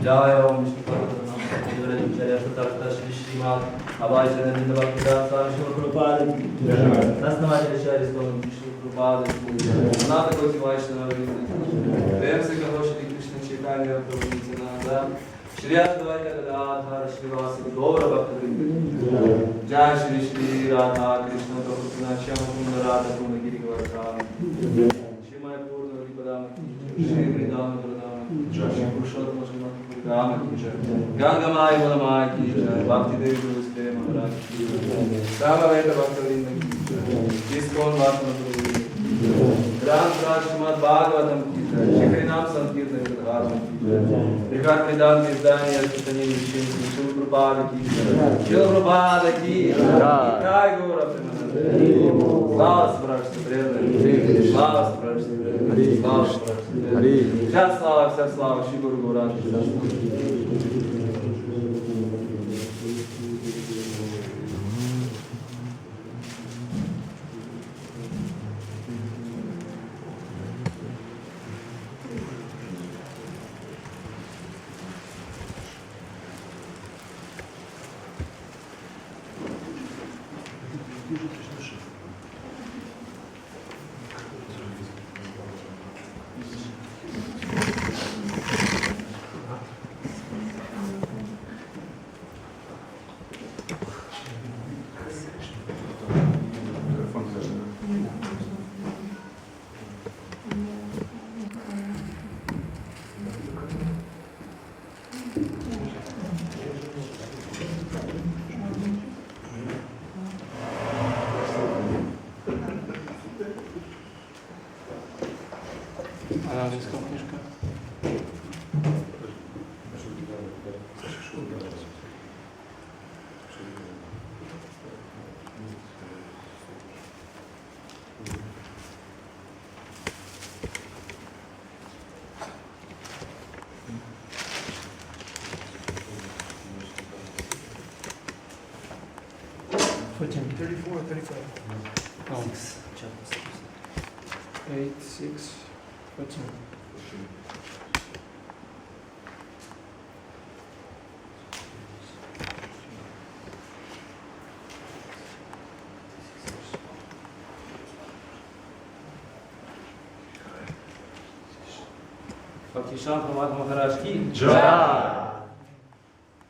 Jai Om Vishnu Srimad Abhayacharya Bhakti Prabhupada Nasnavacharya Swarup Vishnu Prabhupada Ananta Koti Vaishnava Prem Se Kaho Shri Krishna Chaitanya Prabhu Nityananda Shri Advaita Gadadhar Srivasadi Gaura Bhaktivinoda Jai Shri Shri Radha Krishna Prabhu Shyama Kunda Radha Kunda Giri Gavardhana Shrimaya Purna Vipadama Shri Vridama Pradama Shri Purushottam Srimad Rama Ki Jai Ganga Maya Malamaya Ki Jai Bhakti Devi Gurusde Maharaj Ki Jai Ramaveta Bhaktavinda Ki Jai Iskon Vatma Prabhu Gram Praj Srimad Bhagavatam Ki Jai Shikri Nam Sankirtan Gadadharam Ki Jai Vikat Vedanta Izdaniya Chaitanya Vishnu Shri Prabhupada Ki Jai Shri Prabhupada Ki Jai Gaura Premanande Slava Sprashta Premanande Slava Sprashta Premanande Slava Sprashta Premanande Vся слава, вся слава, Шри Гуру Гуран. Thirty-four, 35. No. 8, 6, 14. Bhakti Vishrambha Madhava Maharaj Ki Jai.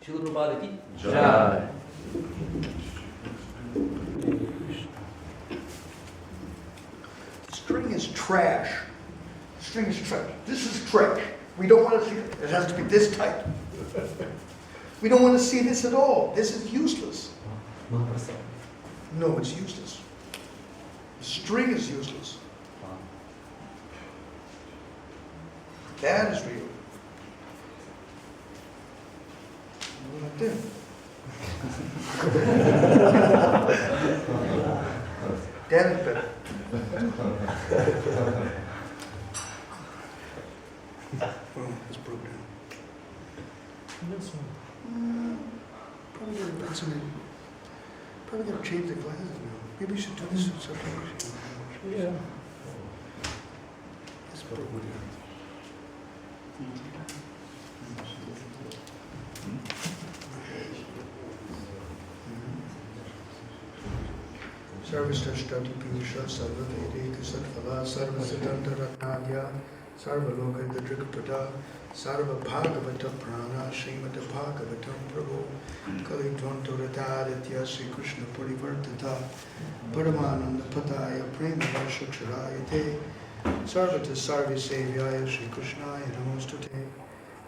Srila Prabhupada Ki Jai. String is trash. String is trash. This is trash. We don't want to see it. It has to be this tight. We don't want to see this at all. This is useless. No, it's useless. The string is useless. That is real. Like that. That is better. Oh, it's broken. This one. Probably gotta change the glasses now. Maybe we should do this with something. Yeah. It's broken. Sarvastashtati Piyusha Sarvavedi Satvala Sarvasiddhanta Ratnadya Sarvaloka Drikpada Sarva Bhagavata Prana Srimata Bhagavatam Prabhu Kali Dvanto Radharitya Sri Krishna Purivartata Paramananda Padaya Prema Varshaksharayate Sarvata Sarvi Sevyaya Sri Krishnaya Namostate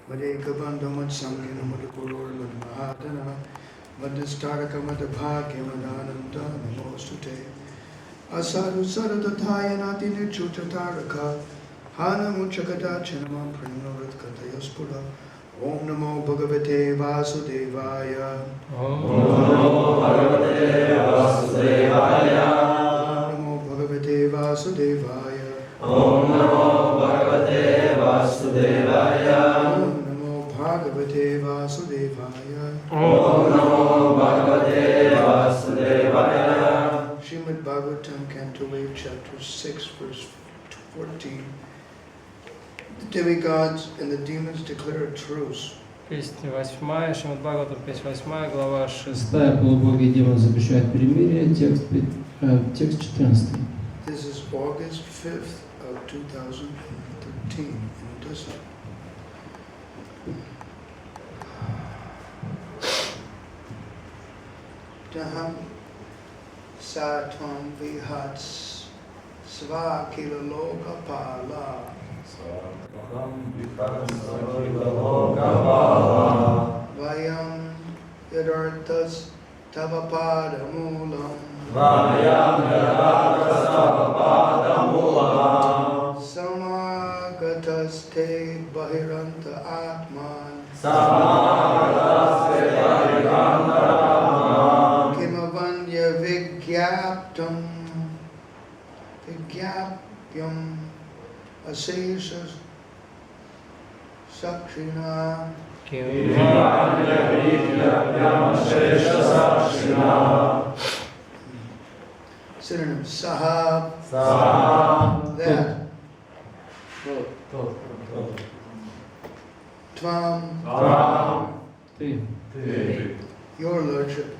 Madeka Bandhamad Samgina Madhapurur Madhmahadana Madhistaraka Madhabhagya Madananda Namostute Asadu Saradataya Nati Nichuchataraka Hana Muchakada Chinamam Premnorat Katayaspura Om Namo Bhagavate Vasudevaya Om Namo Bhagavate Vasudevaya Om Namo Bhagavate Vasudevaya Om Namo Bhagavate Vasudevaya Om Namo Bhagavate Vasudevaya Om Namo Bhagavate Vasudevaya. Srimad Bhagavatam, Canto 8, Chapter 6, Verse 14. The demigods and the demons declare a truce. Песня 8, Шримад Бхагаватам, песня 8, глава 6. Полубоги и демоны запрещают перемирие, текст 14. This is August 5th of 2013 in Odessa. Daham Satvam Vihats Svakila Lokapala Vayam Yadartas Tavapadamulam Samagataste Bahiranta Atman Kimavanya Vigyapyam Asesas Sakshina Synonym Sahab, that, Tvam, Ты. your lordship,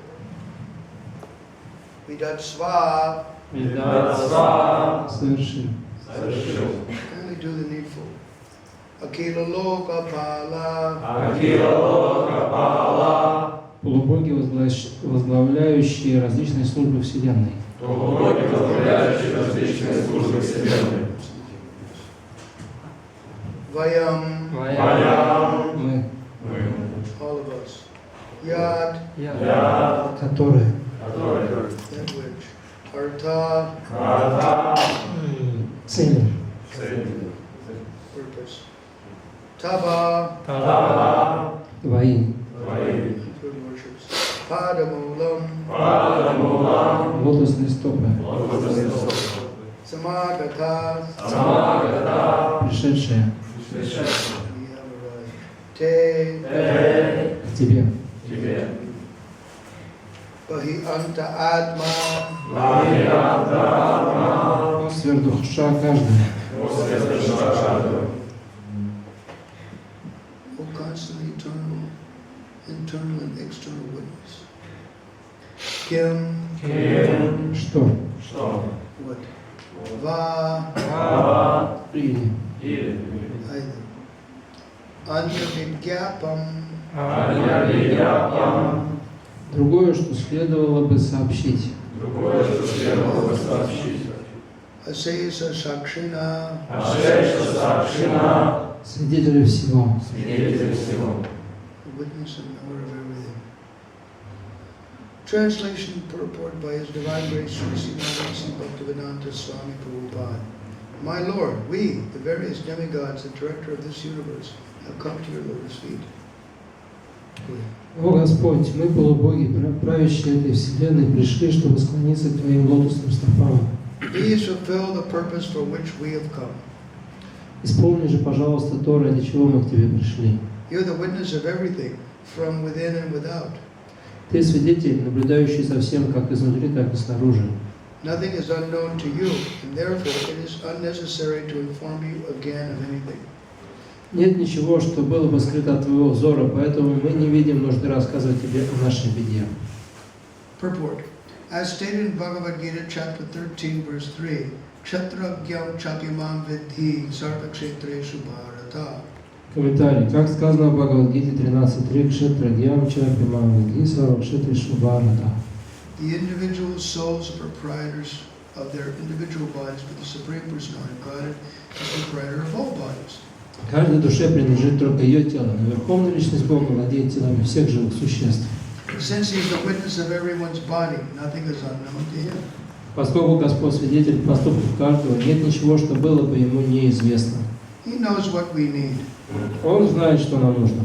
Vidat Sva, Соверши. only do the needful. Akila Lokapala, Полубоги, возглавляющие различные службы Вселенной. Vayam, Мы, all of us, Yad, которые that which, Artha, цели, purpose, Tava, твои, good worships, Padamulam, лотосные стопы, Samagata, пришедшие Te, к тебе, Bahi Anta Atma, сверхдуша каждая, O constantly internal and external witness. Kim, что, what? Va, или, either. Anya Vigyapam, другое, что следовало бы сообщить, Asesa Sakshina, свидетели всего, witness and knower of everything. Translation purport by His Divine Grace Sri Swami Bhakti Swami Prabhupada. My Lord, we, the various demigods, the director of this universe, have come to your lotus feet. О Господь, мы, полубоги, правящие этой вселенной, пришли, чтобы склониться к Твоим лотосным стопам. Please fulfill the purpose for which we have come. Исполни же, пожалуйста, то, ради чего мы к Тебе пришли. You're the witness of everything, from within and without. Ты свидетель, наблюдающий за всем, как изнутри, так и снаружи. Nothing is unknown to you, and therefore it is unnecessary to inform you again of anything. Нет ничего, что было бы скрыто от Твоего взора, поэтому мы не видим нужды рассказывать Тебе о нашей беде. Purport. As stated in Bhagavad Gita, chapter 13, verse 3, Kshatragyam Chakyamam Vidhi Sarvakshetreshu Bharata. Комментарий. Как сказано в Бхагавад-гите 13.3, Кшетрагьям Чакримам Видхи Сарвакшетрешу Бхарата. The individual souls are proprietors of their individual bodies, but the Supreme Personality of Godhead is proprietor of all bodies. Каждой душе принадлежит только ее тело, но Верховная Личность Бога владеет телами всех живых существ. Since He is the witness of everyone's body, nothing is unknown to Him. Поскольку Господь свидетель поступков каждого, нет ничего, что было бы Ему неизвестно. He knows what we need. Он знает, что нам нужно.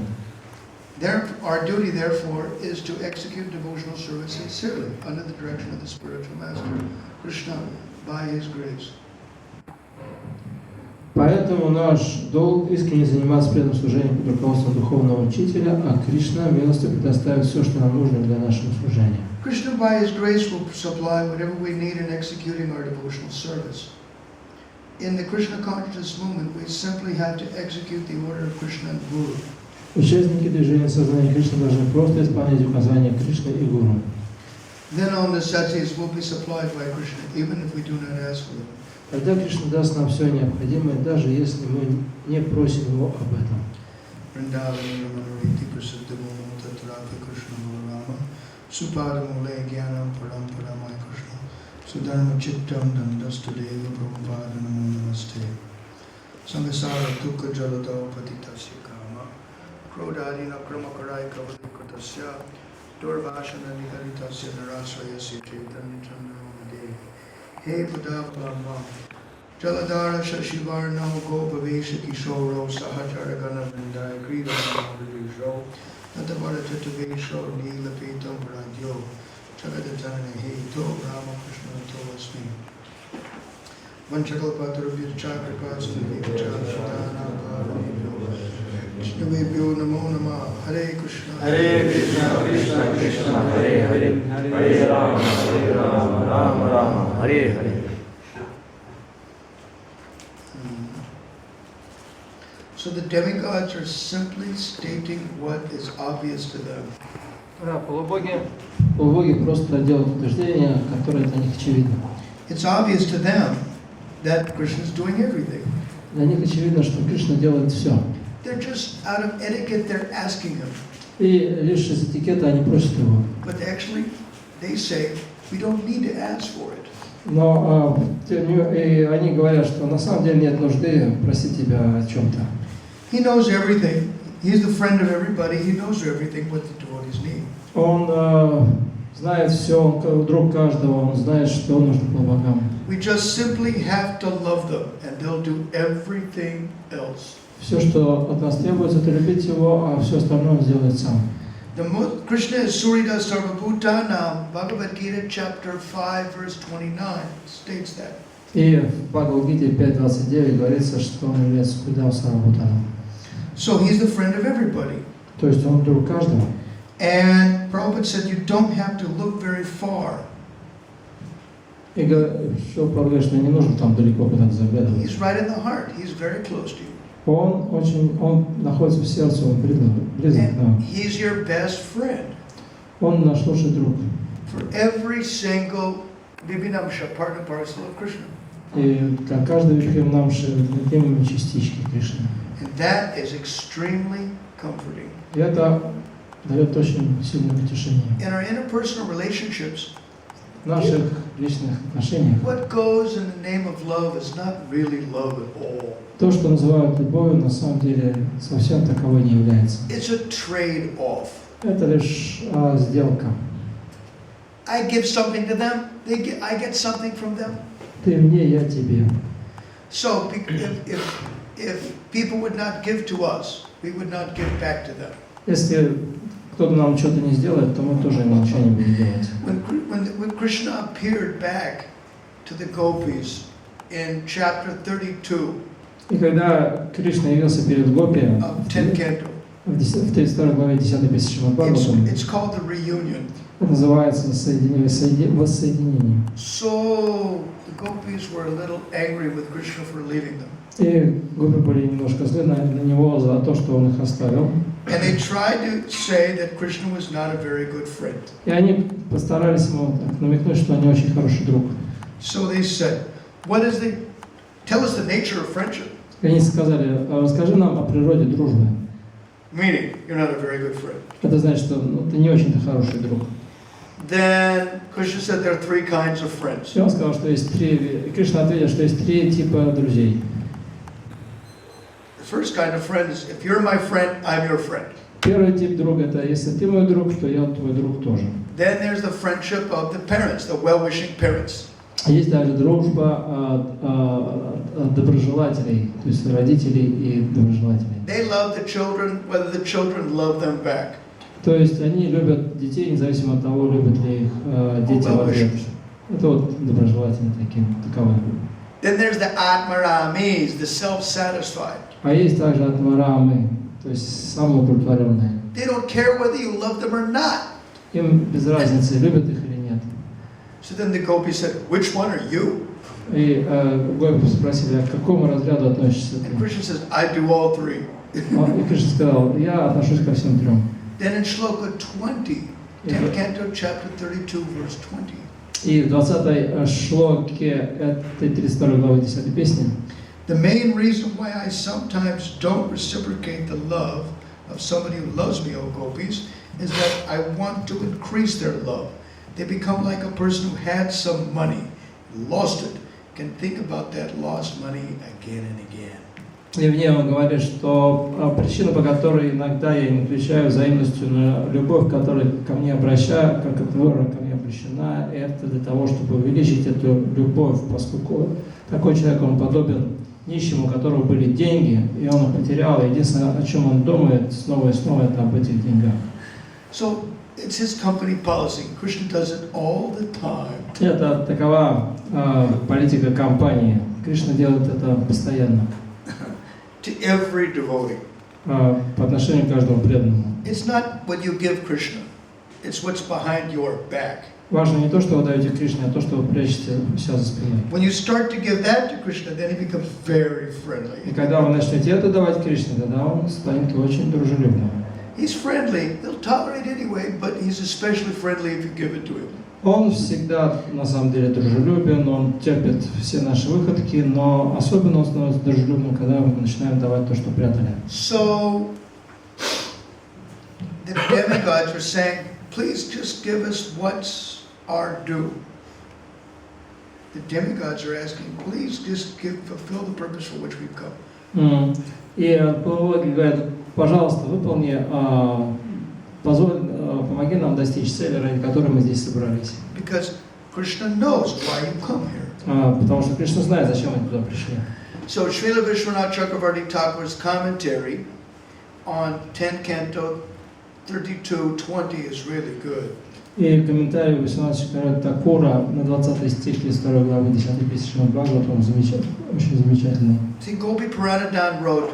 Our duty, therefore, is to execute devotional service sincerely under the direction of the spiritual master, Krishna, by His grace. Поэтому наш долг искренне заниматься преданным служением под руководством духовного учителя, а Кришна милостью предоставит все, что нам нужно для нашего служения. Krishna, by His grace, will supply whatever we need in executing our devotional service. In the Krishna consciousness movement, we simply have to execute the order of Krishna and Guru. Участники движения сознания Кришны должны просто исполнять указания Кришны и Гуру. Then all necessities will be supplied by Krishna, even if we do not ask for them. Тогда Кришна даст нам все необходимое, даже если мы не просим Его об этом. Hey Padavama, Jaladara Shashivarno Gopavesha Kishoro Sahachara Ganavindaya Krida Namavijo, Natavara Tatavesho Nila Pito Radyo, Chagadatana Heto Ramakrishna Tovasmi. Vanchakalpatarubhya Chakripasa Vichachitana Paramibhyo, Vishnuvebhyo Namo Namah, Hare Krishna, Krishna Krishna, Hare Hare, Hare Rama, Rama Rama, Hare Hare. So the demigods are simply stating what is obvious to them. Да, полубоги просто делают утверждения, которые для них очевидны. It's obvious to them that Krishna is doing everything. Для них очевидно, что Кришна делает все. They're just out of etiquette, they're asking him. И лишь из этикета они просят его. But actually, they say, we don't need to ask for it. Но они говорят, что на самом деле нет нужды просить тебя о чем-то. He knows everything. He's the friend of everybody. He knows everything what the devotees need. Он знает все, он друг каждого, он знает, что нужно по богам. We just simply have to love them, and they'll do everything else. Все, что от нас требуется, это любить его, а все остальное он сделает сам. Krishna is Surya Sarvabhutanam, Bhagavad Gita chapter 5 verse 29 states that. И в Бхагавад-гите 5.29 говорится, что он является Суридам Сарвабхутаном. So he's the friend of everybody. То есть он друг каждого. And Prabhupada said you don't have to look very far. И еще говорит, что не нужно там далеко куда-то заглядывать. He's right in the heart. He's very close to you. Он находится в сердце, он близок к нам. He's your best friend. Он наш лучший друг. For every single Vibhinamsha, part and parcel of Krishna. И каждый Вишрамбха любимые частички Кришны. And that is extremely comforting. И это дает очень сильное утешение. In our interpersonal relationships, В наших личных отношениях what goes in the name of love is not really love at all. то, что называют любовью, на самом деле совсем таковой не является. It's a trade-off. Это лишь сделка. I give something to them, I get something from them. Ты мне, я тебе. So if people would not give to us, we would not give back to them. Если кто-то нам что-то не сделает, то мы тоже ничего не будем делать. When Krishna appeared back to the gopis in chapter 32 И когда Кришна явился перед Гопи of 10 canto, в 32 главе 10 песни Шримад-Бхагаватам, it's called the reunion. это называется воссоединение. So the gopis were a little angry with Krishna for leaving them. И Гопи были немножко злы на него за то, что он их оставил. And they tried to say that Krishna was not a very good friend. И они постарались ему так намекнуть, что они очень хороший друг. So they said, tell us the nature of friendship. И они сказали, расскажи нам о природе дружбы. Meaning, you're not a very good friend. Это значит, что ты не очень-то хороший друг. Then Krishna said there are three kinds of friends. И он сказал, что есть Кришна ответил, что есть три типа друзей. The first kind of friend is, if you're my friend, I'm your friend. Первый тип друга это если ты мой друг, то я твой друг тоже. Then there's the friendship of the parents, the well-wishing parents. Есть также дружба доброжелателей, то есть родителей и доброжелателей. They love the children, whether the children love them back. То есть они любят детей, независимо от того, любят ли их дети в ответ. Это вот доброжелатели таковые. Then there's the atmaramis, the self-satisfied. А есть также атмарамы, то есть самоудовлетворенные. They don't care whether you love them or not. Им без разницы, любят их или нет. So then the gopi said, which one are you? И Гопи спросили, а к какому разряду относишься ты? And Krishna says, I do all three. И Кришна сказал, я отношусь ко всем трем. Then in Shloka 20, 10th canto, chapter 32, verse 20. И в 20-й шлоке этой 32 главы 10 песни The main reason why I sometimes don't reciprocate the love of somebody who loves me, O gopis, is that I want to increase their love. They become like a person who had some money, lost it, can think about that lost money again and again. И в ней он говорит, что причина, по которой иногда я не отвечаю взаимностью на любовь, которую ко мне обращаю, как которая ко мне обращена, это для того, чтобы увеличить эту любовь, поскольку такой человек, он подобен нищему, у которого были деньги, и он их потерял, и единственное, о чем он думает снова и снова, это об этих деньгах. So it's his company policy. Krishna does it all the time. Это такова политика компании. Кришна делает это постоянно. To every devotee. По отношению к каждому преданному. It's not what you give Krishna. It's what's behind your back. Важно не то, что вы даете Кришне, а то, что вы прячете у себя за спиной. When you start to give that to Krishna, then he becomes very friendly. И когда вы начнете это давать Кришне, тогда он станет очень дружелюбным. He's friendly. He'll tolerate anyway, but he's especially friendly if you give it to him. Он всегда, на самом деле, дружелюбен, он терпит все наши выходки, но особенно он становится дружелюбным, когда мы начинаем давать то, что прятали. So, the demigods are saying, please just give us what's our due. The demigods are asking, please just fulfill the purpose for which we've come. И боги говорят, пожалуйста, выполни, помоги нам достичь цели, ради которой мы здесь собрались. Because Krishna knows why you come here. Потому что Кришна знает, зачем мы туда пришли. So Srila Vishwanath Chakravarti Thakur's commentary on 10th canto 32:20 is really good. И комментарий Вишванатха Такура на 20 стих 32 главы 10 песни Шримад Бхагаватам очень замечательный. See, Gopi Pranadhan wrote,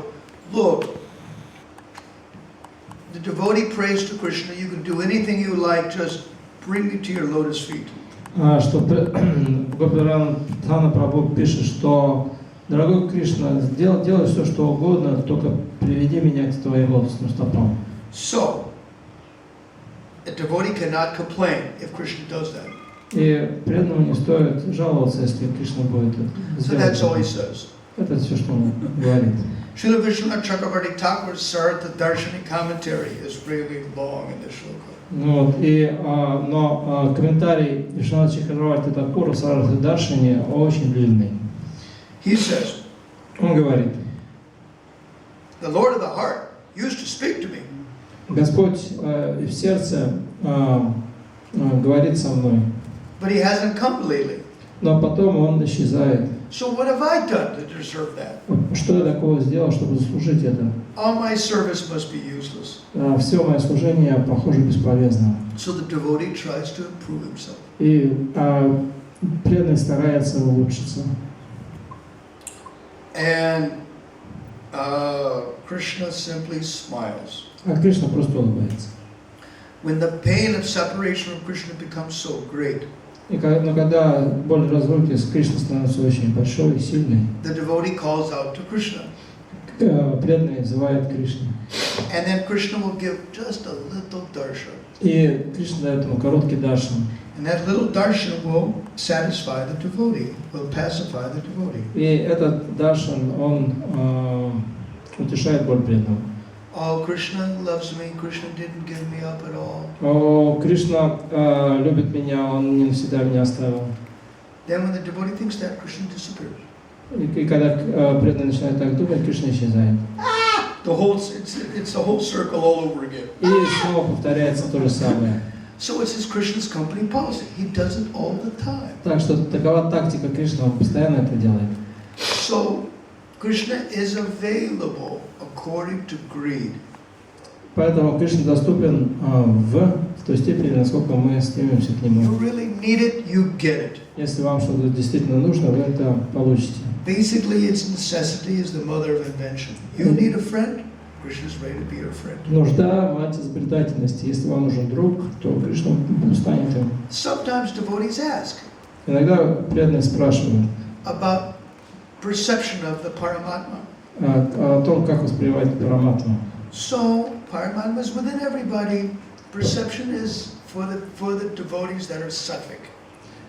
look, the devotee prays to Krishna, you can do anything you like, just bring me to your lotus feet. Что Гопи Пранадхана Прабху пишет, что дорогой Кришна, делай все, что угодно, только приведи меня к твоим лотосным стопам. So, a devotee cannot complain if Krishna does that. И преданному не стоит жаловаться, если Кришна будет это So that's all he сделать. says. Это все, что он говорит. Srila Vishwanath Chakravarti Thakur's Sartha Darshani commentary is really long in this shloka. Вот, но комментарий Вишванатха Чакраварти Такура Сарарthi Даршани очень длинный. He says, Он говорит, the Lord of the heart used to speak to me. Господь в сердце говорит со мной, But he hasn't come lately. но потом он исчезает. So what have I done to deserve that? Что я такого сделал, чтобы заслужить это? All my service must be useless. Все мое служение, похоже, бесполезно. So the devotee tries to improve himself. И преданный старается улучшиться. And Krishna simply smiles. А Кришна просто улыбается. When the pain of separation from Krishna becomes so great, Но когда боль разлуки с Кришной становится очень большой и сильной, the devotee calls out to Krishna. Преданный взывает Кришне. And then Krishna will give just a little darshan. И Кришна дает ему короткий даршан. And that little darshan will satisfy the devotee, will pacify the devotee. И этот даршан, он утешает боль преданного. Oh, Krishna loves me. Krishna didn't give me up at all. О, Кришна любит меня, он не навсегда меня оставил. Then when the devotee thinks that, Krishna disappears. И когда преданный начинает так думать, Кришна исчезает. It's the whole circle all over again. И снова повторяется то же самое. So it's his Krishna's company policy. He does it all the time. Так что такова тактика Кришны, он постоянно это делает. So Krishna is available according to greed. Поэтому Кришна доступен в той степени, насколько мы стремимся к нему. You really need it, you get it. Если вам что-то действительно нужно, вы это получите. Basically, its necessity is the mother of invention. You need a friend, Krishna is ready to be your friend. Нужда – мать изобретательности. Если вам нужен друг, то Кришна станет им. Sometimes devotees ask, Иногда преданные спрашивают, about perception of the Paramatma. О том, как воспринимать Параматму. So, Paramatma is within everybody. Perception is for the devotees that are sattvic.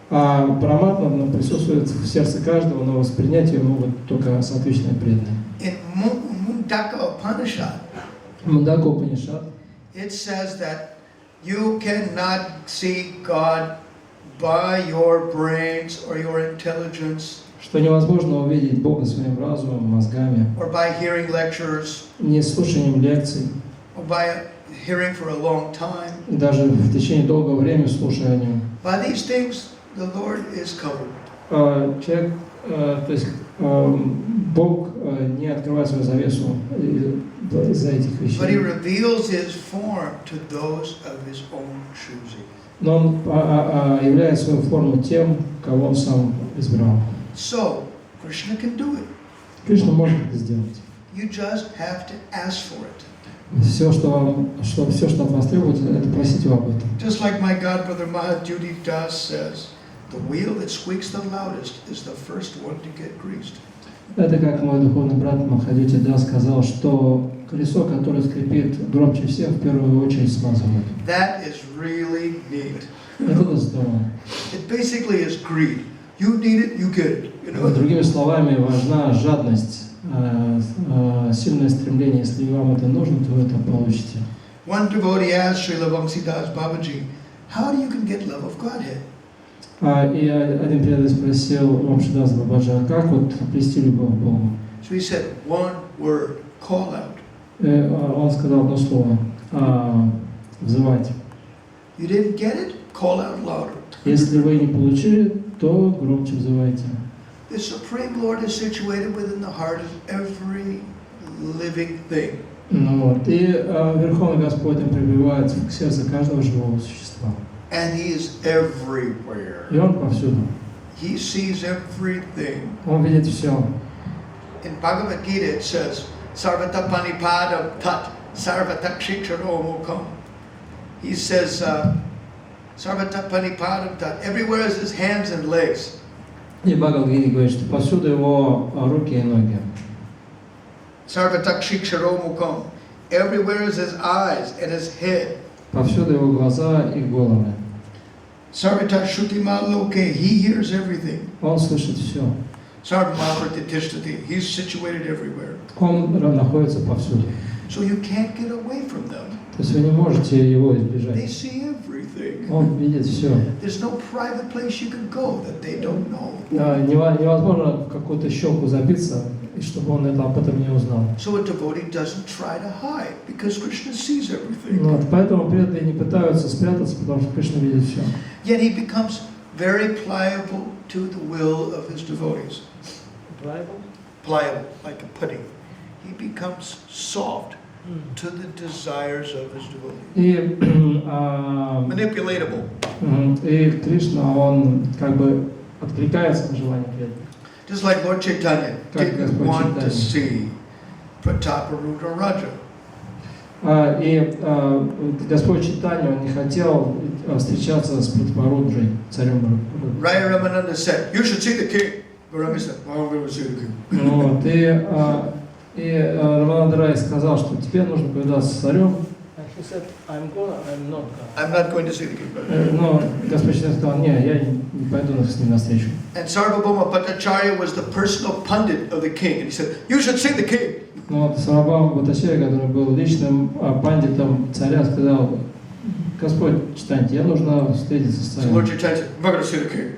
Параматма присутствует в сердце каждого, но воспринять ее могут только сатвичные преданные. In Mundaka Upanishad, Мундака Упанишад, it says that you cannot see God by your brains or your intelligence, что невозможно увидеть Бога своим разумом, мозгами, or by hearing lectures, не слушанием лекций, or by hearing for a long time. и даже в течение долгого времени слушая о нем. By these things, the Lord is covered. Человек, то есть Бог не открывает свою завесу из-за этих вещей. But He reveals His form to those of His own choosing. Но Он являет свою форму тем, кого Он сам избрал. So, Krishna can do it. Кришна может это сделать. You just have to ask for it. Все, что от вас требуется, это просить Его об этом. Just like my godbrother Mahajudi Das says, the wheel that squeaks the loudest is the first one to get greased. Это как мой духовный брат Махадити Дас сказал, что колесо, которое скрипит громче всех, в первую очередь смазывает. That is really neat. Это здорово. It basically is greed. You need it, you get it. You know? Другими словами, важна жадность, сильное стремление. Если вам это нужно, то вы это получите. One devotee asked Srila Vamsidas Babaji, how do you can get love of Godhead? И один преданный спросил Вамшидас Бабаджи, а как вот обрести любовь к Богу? So he said, one word, call out. Он сказал одно слово, взывать. You didn't get it? Call out louder. Если вы не получили, то громче взывайте. The Supreme Lord is situated within the heart of every living thing. Ну вот, и Верховный Господь пребывает в сердце каждого живого существа. And He is everywhere. И Он повсюду. He sees everything. Он видит все. In Bhagavad Gita it says, Sarvata Panipadam Tat Sarvatakshiksharo Mukam. He says, Sarvata Panipadam Tat. Everywhere is His hands and legs. И Бхагавад-гита говорит, что повсюду Его руки и ноги. Sarvatakshiksharo Mukam. Everywhere is His eyes and His head. Повсюду Его глаза и головы. Sarvata Shrutima Loke. He hears everything. Он слышит все. Sarvamapratitishthati. He's situated everywhere. Он находится повсюду. So you can't get away from them. То есть вы не можете Его They избежать. see everything. Он видит все. There's no private place you can go that they don't know. Невозможно в какую-то щелку забиться, и чтобы он об этом не узнал. So a devotee doesn't try to hide because Krishna sees everything. Вот, поэтому преданные не пытаются спрятаться, потому что Кришна видит все. Yet he becomes very pliable to the will of his devotees. Pliable, like a pudding. He becomes soft to the desires of his devotees. И, Manipulatable. И Кришна, он как бы откликается на желание преданных. Just like Lord Chaitanya Как didn't Господь want to Чайтанья. see Prataparudra Raja. И Господь Чайтанья, он не хотел встречаться с Пратапарудрой, царем. Raya Ramananda said, you should see the king. Gauranga said, well, I'm going to see the king. Вот, и Рамананда Рай сказал, что тебе нужно повидаться с царем. He said, I'm not gonna. I'm not going to see the king. Но Господь Чайтанья сказал, не, я не пойду с ним навстречу. And Sarvabhauma Bhattacharya was the personal pundit of the king. And he said, you should see the king. Но вот Сарвабхаума Бхаттачарья, который был личным пандитом царя, сказал, Господь Чайтанья, я нужно встретиться с So царем. Lord Chaitanya said, I'm not going to see the king.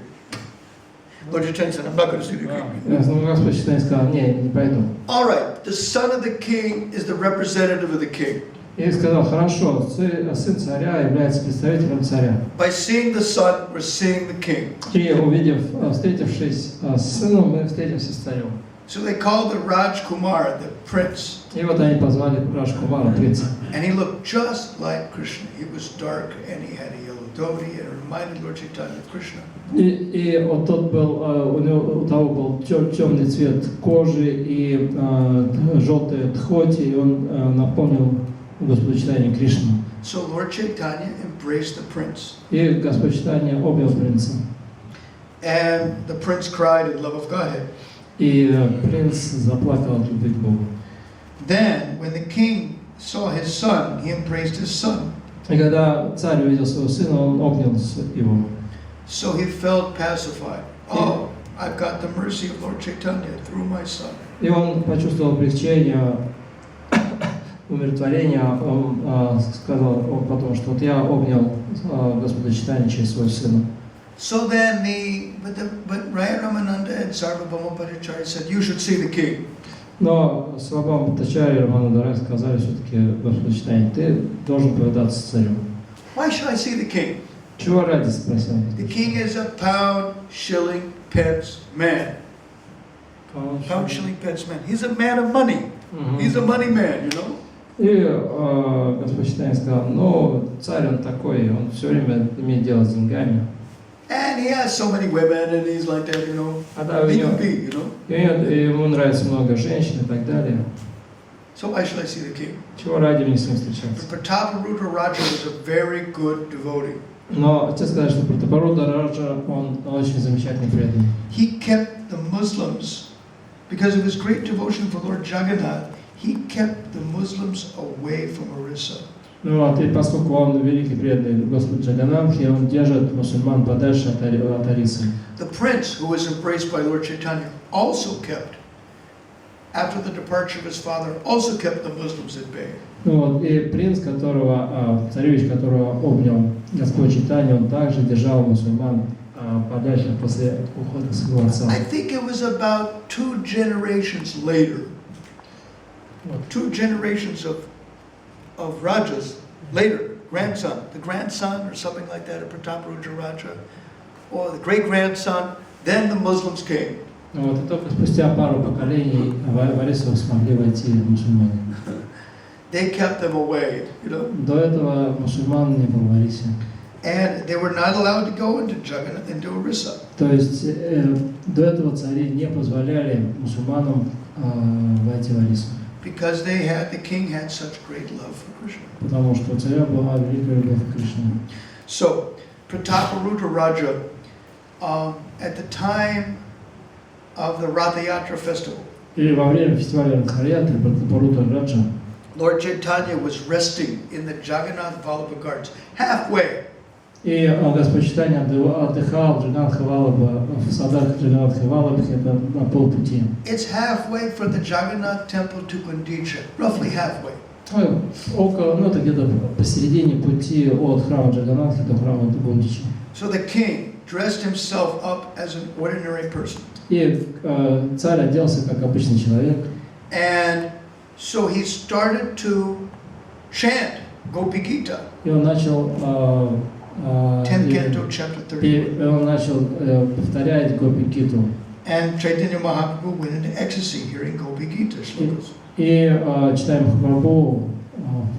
Lord Chaitanya said, I'm not going to see the king. Но Господь Чайтанья сказал, не пойду. All right, the son of the king is the representative of the king. И сказал, хорошо, сын царя является представителем царя. By seeing the son, we're seeing the king. И встретившись с сыном, мы встретимся с царем. So they called the Rajkumar the prince. И вот они позвали Раджкумара, принца. And he looked just like Krishna. He was dark and he had a yellow dhoti and it reminded Lord Chaitanya of Krishna. И вот тот был, у того был темный цвет кожи и желтые тхоти, и он напомнил Господу Чайтанье Кришну. So Lord Chaitanya embraced the prince. И Господь Чайтанья обнял принца. And the prince cried in love of Godhead. И принц заплакал от любви к Богу. Then, when the king saw his son, he embraced his son. И когда царь увидел своего сына, он обнял его. So he felt pacified. Oh, I've got the mercy of Lord Chaitanya through my son. И он почувствовал облегчение, умиротворение. Он сказал потом, что вот я обнял Господа Чайтанью через своего сына. So then but Raya Ramananda and Sarvabhauma Bhattacharya said, you should see the king. Но Свабхама Бхаттачарья и Раманандарай сказали все-таки Господу Чайтанье, ты должен повидаться с царем. Why should I see the king? Чего ради, спросил. The king is a pound, shilling, pence man. Pound, shilling, pence man. He's a man of money. He's a money man, you know. И Господь Чайтанья сказал, ну, царь он такой, он все время имеет дело с деньгами. And he has so many women, and he's like that, you know. He can be, you know. И ему нравится много женщин и так далее. So why should I see the king? Чего ради мне с ним встречаться? But Prataparudra Raja was a very good devotee. Но хотел сказать, что Пратапарудра Раджа, он очень замечательный преданный. He kept the Muslims, because of his great devotion for Lord Jagannath, he kept the Muslims away from Orissa. Ну вот, и поскольку он великий преданный Господу Джаганнатхе, он держит мусульман подальше от Орисы. The prince who was embraced by Lord Chaitanya also kept, after the departure of his father, also kept the Muslims at bay. Ну вот, и принц, царевич, которого обнял Господь Чайтанья, он также держал мусульман подальше после ухода своего отца. I think it was about 2 generations later, 2 generations of Rajas later, the grandson or something like that of Prataparudra Raja, or the great-grandson, then the Muslims came. Вот, и только спустя пару поколений в Орису смогли войти мусульмане. They kept them away, you know. До этого мусульман не было в Орисе. And they were not allowed to go into Jagannath, into Orissa. То есть до этого цари не позволяли мусульманам войти в Орису. Because the king had such great love for Krishna. Потому что у царя была великая любовь к Кришне. So, Prataparudra Raja, at the time of the Ratha Yatra festival, И во время фестиваля Радха-ятры Пратапарудра Раджа Lord Chaitanya was resting in the Jagannath Vallabha Gardens, halfway. И Господь Чайтанья отдыхал в Джаганнатха-Валабха, в садах Джаганнатха-Валабхи, это на полпути. It's halfway from the Jagannath temple to Gundicha, roughly halfway. Около, это где-то посередине пути от храма Джаганнатхи до храма Гундичи. So the king dressed himself up as an ordinary person. И царь оделся как обычный человек. And so he started to chant Gopi Gita. И он начал 10th canto, chapter 31. И он начал повторять Гопи Гиту. And Chaitanya Mahaprabhu went into ecstasy hearing Gopi Gita shlokas. И Чайтанья Махапрабху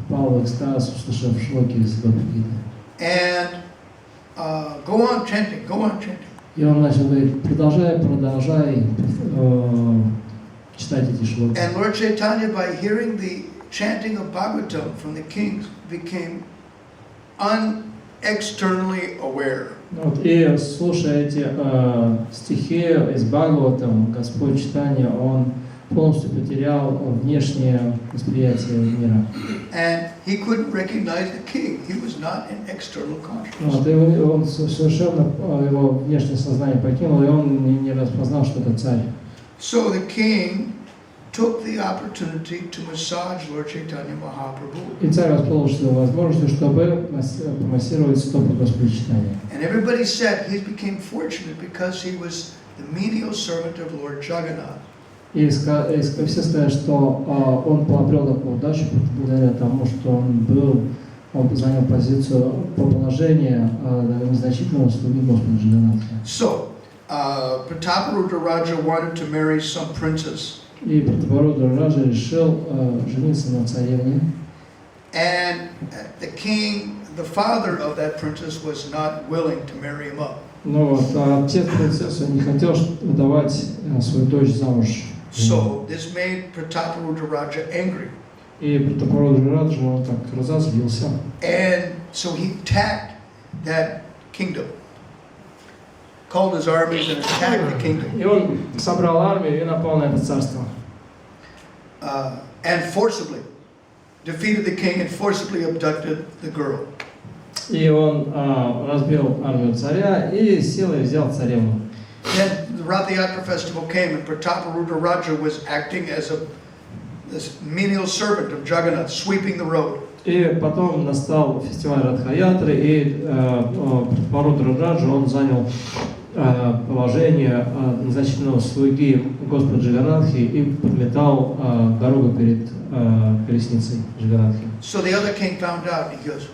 впал в экстаз, услышав шлоки из Гопи Гиты. And go on chanting, go on chanting. И он начал говорить, продолжай читать эти шлоки. And Lord Chaitanya, by hearing the chanting of Bhagavatam from the kings, became externally aware. Вот, и слушая эти стихи из Бхагаватам, Господь Чайтанья, он полностью потерял внешнее восприятие мира. And he couldn't recognize the king. He was not in external consciousness. Вот, и он совершенно его внешнее сознание покинул, и он не распознал, что это царь. So the king took the opportunity to massage Lord Chaitanya Mahaprabhu. И царь воспользовался возможностью, чтобы помассировать стопы Господа Чайтанья. And everybody said he became fortunate because he was the menial servant of Lord Jagannath. И все сказали, что он обрел такую удачу благодаря тому, что он занял позицию по положению незначительного слуги Господа Джаганнатха. So, Prataparudra Raja wanted to marry some princess. И Пратапарудра Раджа решил жениться на царевне. And the king, the father of that princess, was not willing to marry him up. Но вот отец принцессы не хотел выдавать свою дочь замуж. So this made Prataparudra Raja angry. И Пратапарудра Раджа, он так разозлился. And so he attacked that kingdom, called his armies and attacked the kingdom. И он собрал армию и напал на это царство. And forcibly defeated the king and forcibly abducted the girl. И он разбил армию царя и силой взял царевну. Then the Rathayatra festival came and Prataparudra Raja was acting as this menial servant of Jagannath, sweeping the road. И потом настал фестиваль Радха-ятры, и Прataparudra Раджа, он занял положение значительного слуги Господа Джаганатхи и подметал дорогу перед колесницей Джаганатхи. So the other king found out and he goes,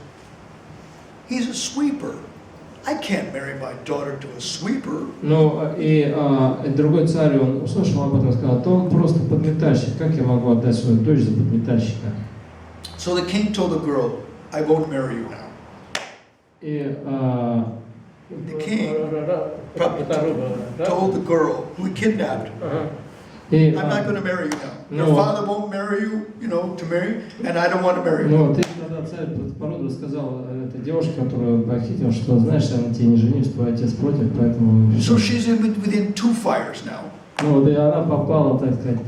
he's a sweeper. I can't marry my daughter to a sweeper. Ну, и другой царь, он услышал об этом и сказал, то он просто подметальщик, как я могу отдать свою дочь за подметальщика? So the king told the girl, I won't marry you now. И The king told the girl who he kidnapped, I'm not going to marry you now. Your father won't marry you, to marry, and I don't want to marry you. Ну, ты тогда царь Прataparudra сказал этой девушке, которую похитил, что, знаешь, я на тебе не женюсь, твой отец против, поэтому... So she's within two fires now. Ну, вот и она попала, так сказать,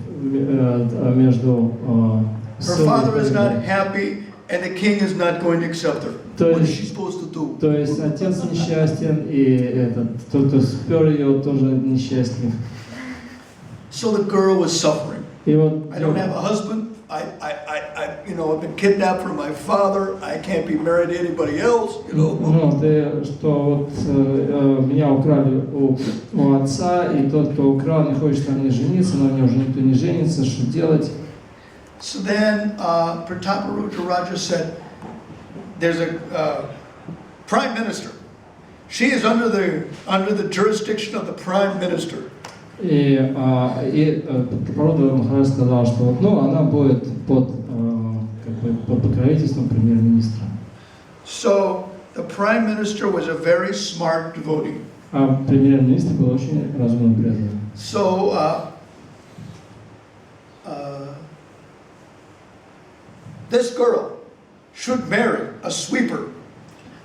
между... Her father is not happy, and the king is not going to accept her. What is she supposed to do? То есть отец несчастен, и тот, кто спер ее, тоже несчастлив. So the girl was suffering. И вот, I don't have a husband. I've been kidnapped from my father. I can't be married to anybody else. Ну, что вот меня украли у отца, и тот, кто украл, не хочет на мне жениться, но мне уже никто не женится, что делать? So then Prataparudra Raja said, there's a prime minister. She is under the jurisdiction of the prime minister. И Прataparudra Махарадж сказал, что она будет под покровительством премьер-министра. So the prime minister was a very smart devotee. А премьер-министр был очень разумным преданным. So this girl should marry a sweeper.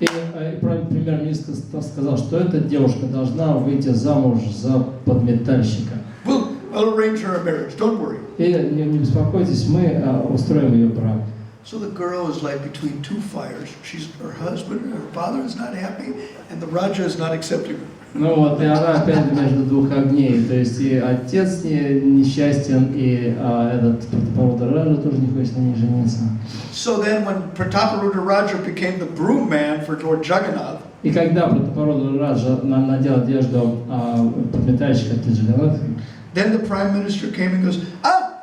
И премьер-министр сказал, что эта девушка должна выйти замуж за подметальщика. I'll arrange her a marriage. Don't worry. И не беспокойтесь, мы устроим ее брак. So the girl is like between two fires. Her husband, her father is not happy, and the Raja is not accepting her. Ну вот, и она опять между двух огней. То есть и отец несчастен, и этот Prataparudra Раджа тоже не хочет на ней жениться. So then when Prataparudra Raja became the broom man for Lord Jagannath, и когда Prataparudra Раджа надел одежду подметальщика для Джаганатхи, then the prime minister came and goes,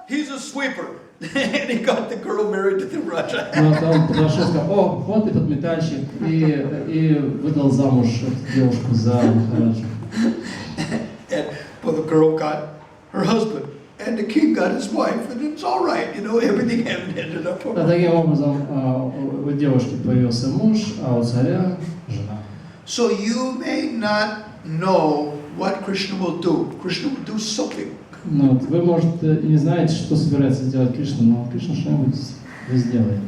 he's a sweeper. And he got the girl married to the Raja. Вот он подошел и сказал, вот и подметальщик, и выдал замуж эту девушку за Махараджа. And the girl got her husband, and the king got his wife, and it's all right, everything ended up. Таким образом, у девушки появился муж, а у царя жена. So you may not know what Krishna will do. Krishna will do something. Ну, вы, может, не знаете, что собирается делать Кришна, но Кришна что-нибудь сделает.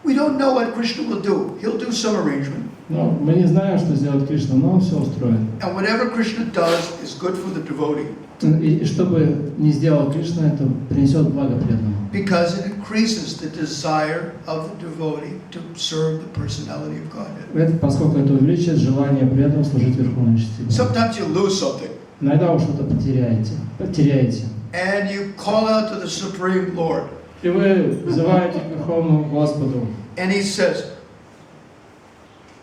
We don't know what Krishna will do. He'll do some arrangement. Но мы не знаем, что сделает Кришна, но он все устроит. And whatever Krishna does is good for the devotee. И что бы ни сделал Кришна, это принесет благо преданному. Because it increases the desire of the devotee to serve the personality of Godhead. Это, поскольку это увеличит желание преданного служить Верховной Чести. Sometimes you lose something. Иногда вы что-то потеряете. And you call out to the Supreme Lord. И вы взываете к Верховному Господу. And He says,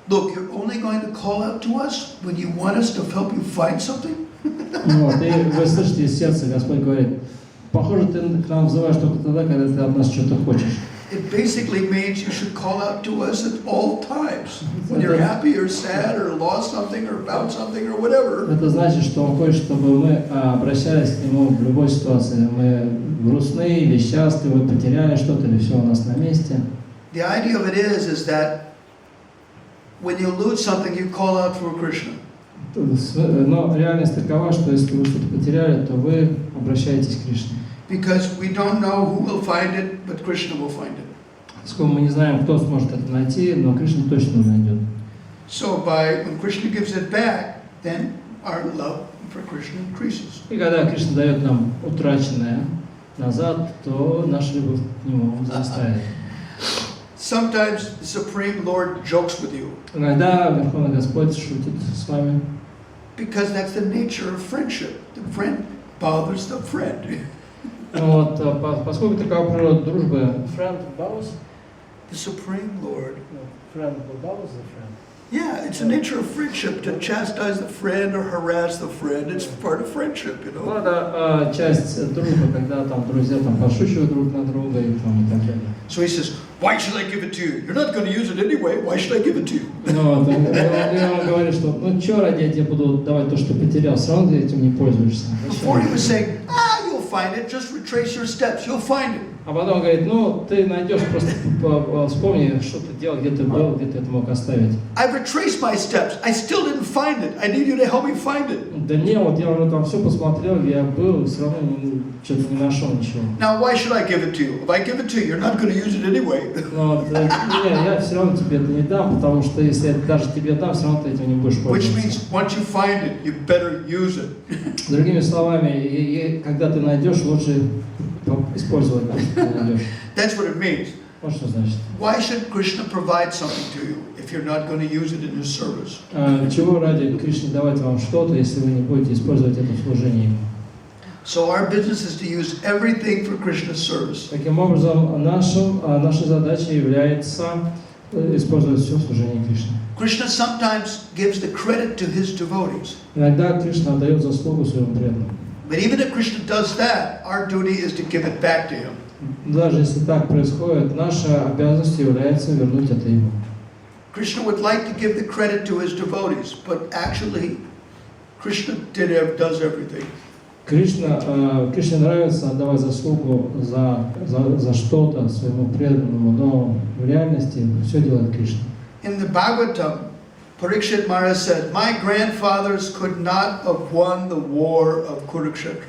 look, you're only going to call out to us when you want us to help you find something? Вот, и вы слышите из сердца, Господь говорит, похоже, ты к нам взываешь только тогда, когда ты от нас что-то хочешь. It basically means you should call out to us at all times. When you're happy or sad or lost something or found something or whatever. Это значит, что Он хочет, чтобы мы обращались к Нему в любой ситуации. Мы грустны или счастливы, потеряли что-то, или все у нас на месте. The idea of it is that when you lose something, you call out for Krishna. Но реальность такова, что если вы что-то потеряли, то вы обращаетесь к Кришне. Because we don't know who will find it, but Krishna will find it. Поскольку мы не знаем, кто сможет это найти, но Кришна точно найдет. So when Krishna gives it back, then our love for Krishna increases. И когда Кришна дает нам утраченное назад, то наша любовь к Нему возрастает. Sometimes the Supreme Lord jokes with you. Иногда Верховный Господь шутит с вами. Because that's the nature of friendship. The friend bothers the friend. Вот, поскольку такова природа дружбы, friend bothers The Supreme Lord. friend bothers the friend. Yeah, it's the nature of friendship to chastise the friend or harass the friend. It's part of friendship, you Ну, know. это часть дружбы, когда там друзья там подшучивают друг на друга и там и так далее. So he says, why should I give it to you? You're not going to use it anyway. Why should I give it to you? Ну, вот, он говорит, что ну что ради я тебе буду давать то, что потерял, все равно ты этим не пользуешься. Before he was saying, you'll find it. Just retrace your steps. You'll find it. А потом говорит, ну ты найдешь, просто вспомни, что ты делал, где ты был, где ты это мог оставить. I've retraced my steps. I still didn't find it. I need you to help me find it. Да не, вот я уже там все посмотрел, я был, все равно что-то не нашел ничего. Now, why should I give it to you? If I give it to you, you're not going to use it anyway. Но не, я все равно тебе это не дам, потому что если я даже тебе дам, все равно ты этим не будешь Which пользоваться. means once you find it, you better use it. Другими словами, когда ты найдешь, лучше использовать, что ты найдешь. That's what it means. Вот что значит. Why should Krishna provide something to you if you're not going to use it in his service? Чего ради Кришне давать вам что-то, если вы не будете использовать это в служении Ему? So our business is to use everything for Krishna's service. Таким образом, нашей задачей является использовать все в служении Кришне. Krishna sometimes gives the credit to his devotees. Иногда Кришна отдает заслугу своим преданным. But even if Krishna does that, our duty is to give it back to him. Даже если так происходит, наша обязанность является вернуть это Ему. Krishna would like to give the credit to his devotees, but actually, Krishna does everything. Кришне нравится отдавать заслугу за что-то своему преданному, но в реальности все делает Кришна. In the Bhagavatam, Parikshit Maharaj said, my grandfathers could not have won the war of Kurukshetra.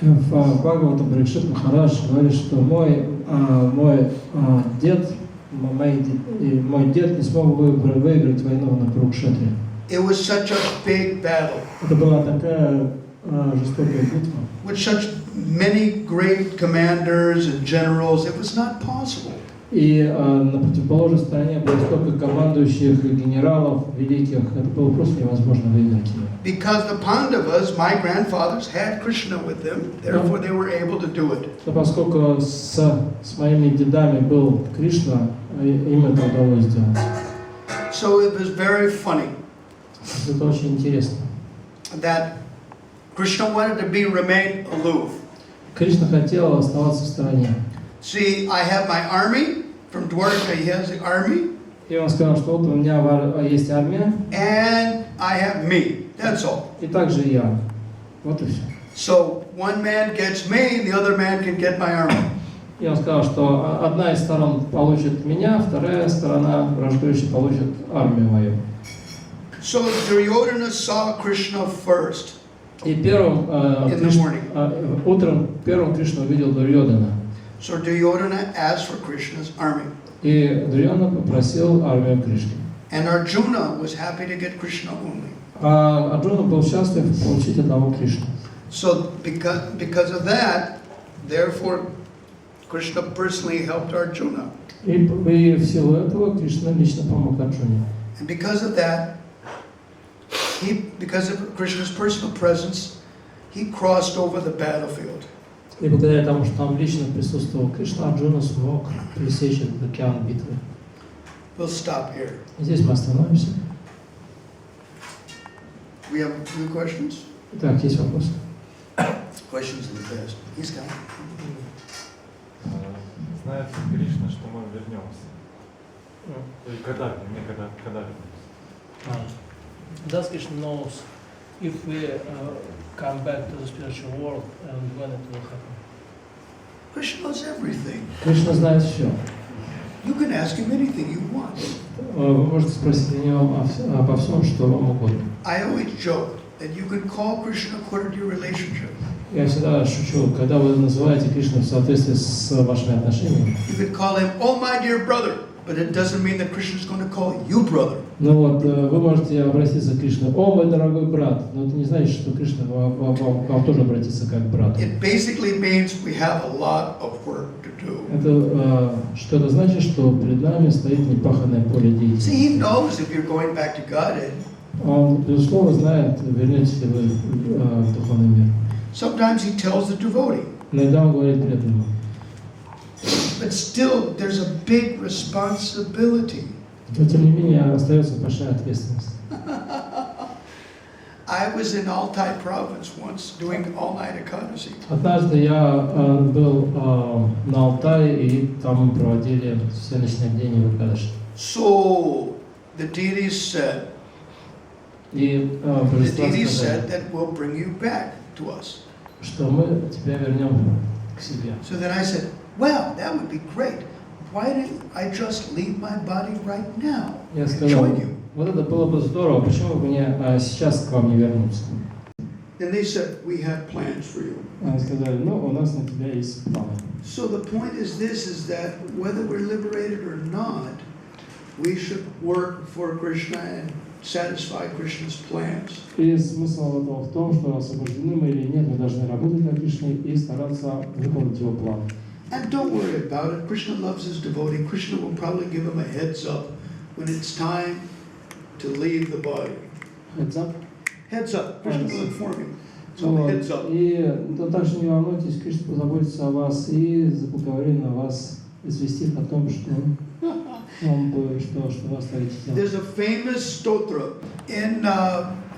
В Бхагаватам Парикшит Махарадж говорит, что мой дед не смог выиграть войну на Курукшетре. It was such a big battle. Это была такая жестокая битва. With such many great commanders and generals, it was not possible. И на противоположной стороне было столько командующих и генералов великих, это было просто невозможно выиграть ее. Because the Pandavas, my grandfathers, had Krishna with them, therefore they were able to do it. Но поскольку с моими дедами был Кришна, им это удалось сделать. So it was very funny Это очень интересно. that Krishna wanted to remain aloof. Кришна хотел оставаться в стороне. See, I have my army from Dwarka. He has the army, И он сказал, что вот у меня есть армия, and I have me. That's all. и также я. Вот и все. So one man gets me, the other man can get my army. И он сказал, что одна из сторон получит меня, вторая сторона враждующая получит армию мою. So Duryodhana saw Krishna first И первым in the morning. утром первым Кришна увидел Дурьодана. So Duryodhana asked for Krishna's army. И Дурьодана попросил армию Кришны. And Arjuna was happy to get Krishna only. А Арджуна был счастлив получить одного Кришну. So because of that, therefore, Krishna personally helped Arjuna. И в силу этого Кришна лично помог Арджуне. And because of that, because of Krishna's personal presence, he crossed over the battlefield. И благодаря тому, что там лично присутствовал Кришна, Арджуна смог пересечь этот океан битвы. We'll stop here. Здесь мы остановимся. We have a few questions? Итак, есть вопросы? Questions in the past. He's got it. Знает Кришна, что мы вернемся. И когда вернемся? Does Krishna knows if we come back to the spiritual world and when it will happen? Krishna knows everything. Кришна знает все. You can ask him anything you want. Вы можете спросить у него обо всем, что вам угодно. I always joke that you can call Krishna according to your relationship. Я всегда шучу, когда вы называете Кришну в соответствии с вашими отношениями. You could call him, oh my dear brother, but it doesn't mean that Krishna is going to call you brother. Ну вот, вы можете обратиться к Кришне: «О, мой дорогой брат», но это не значит, что Кришна к вам тоже обратится как к брату. It basically means we have a lot of work to do. Это что это значит, что перед нами стоит непаханное поле See, деятельности. he knows if you're going back to Godhead. Он, безусловно, знает, вернетесь ли вы в духовный мир. Sometimes he tells the devotee. Иногда он говорит преданному. But still, there's a big responsibility. Но тем не менее остается большая ответственность. I was in Altai province once doing all-night Ekadasi. Однажды я был на Алтае, и там мы проводили все ночные бдения в Экадаши. So the deities said, И божества сказали, that we'll bring you back to us. что мы тебя вернем к себе. So then I said, well, that would be great. Why didn't I just leave my body right now Я and сказал, join you? вот это было бы здорово, почему бы мне сейчас к вам не вернуться? And they said, we have plans for you. Они сказали, ну, у нас на тебя есть планы. So the point is this, is that whether we're liberated or not, we should work for Krishna and satisfy Krishna's plans. И смысл этого в том, что освобождены мы или нет, мы должны работать на Кришне и стараться выполнить его план. And don't worry about it. Krishna loves his devotee. Krishna will probably give him a heads up when it's time to leave the body. Heads up? Heads up. Krishna will inform you. So Вот. heads up. И также не волнуйтесь, Кришна позаботится о вас и заблаговоленно вас известит о том, что вам что вы оставите делать. There's a famous stotra in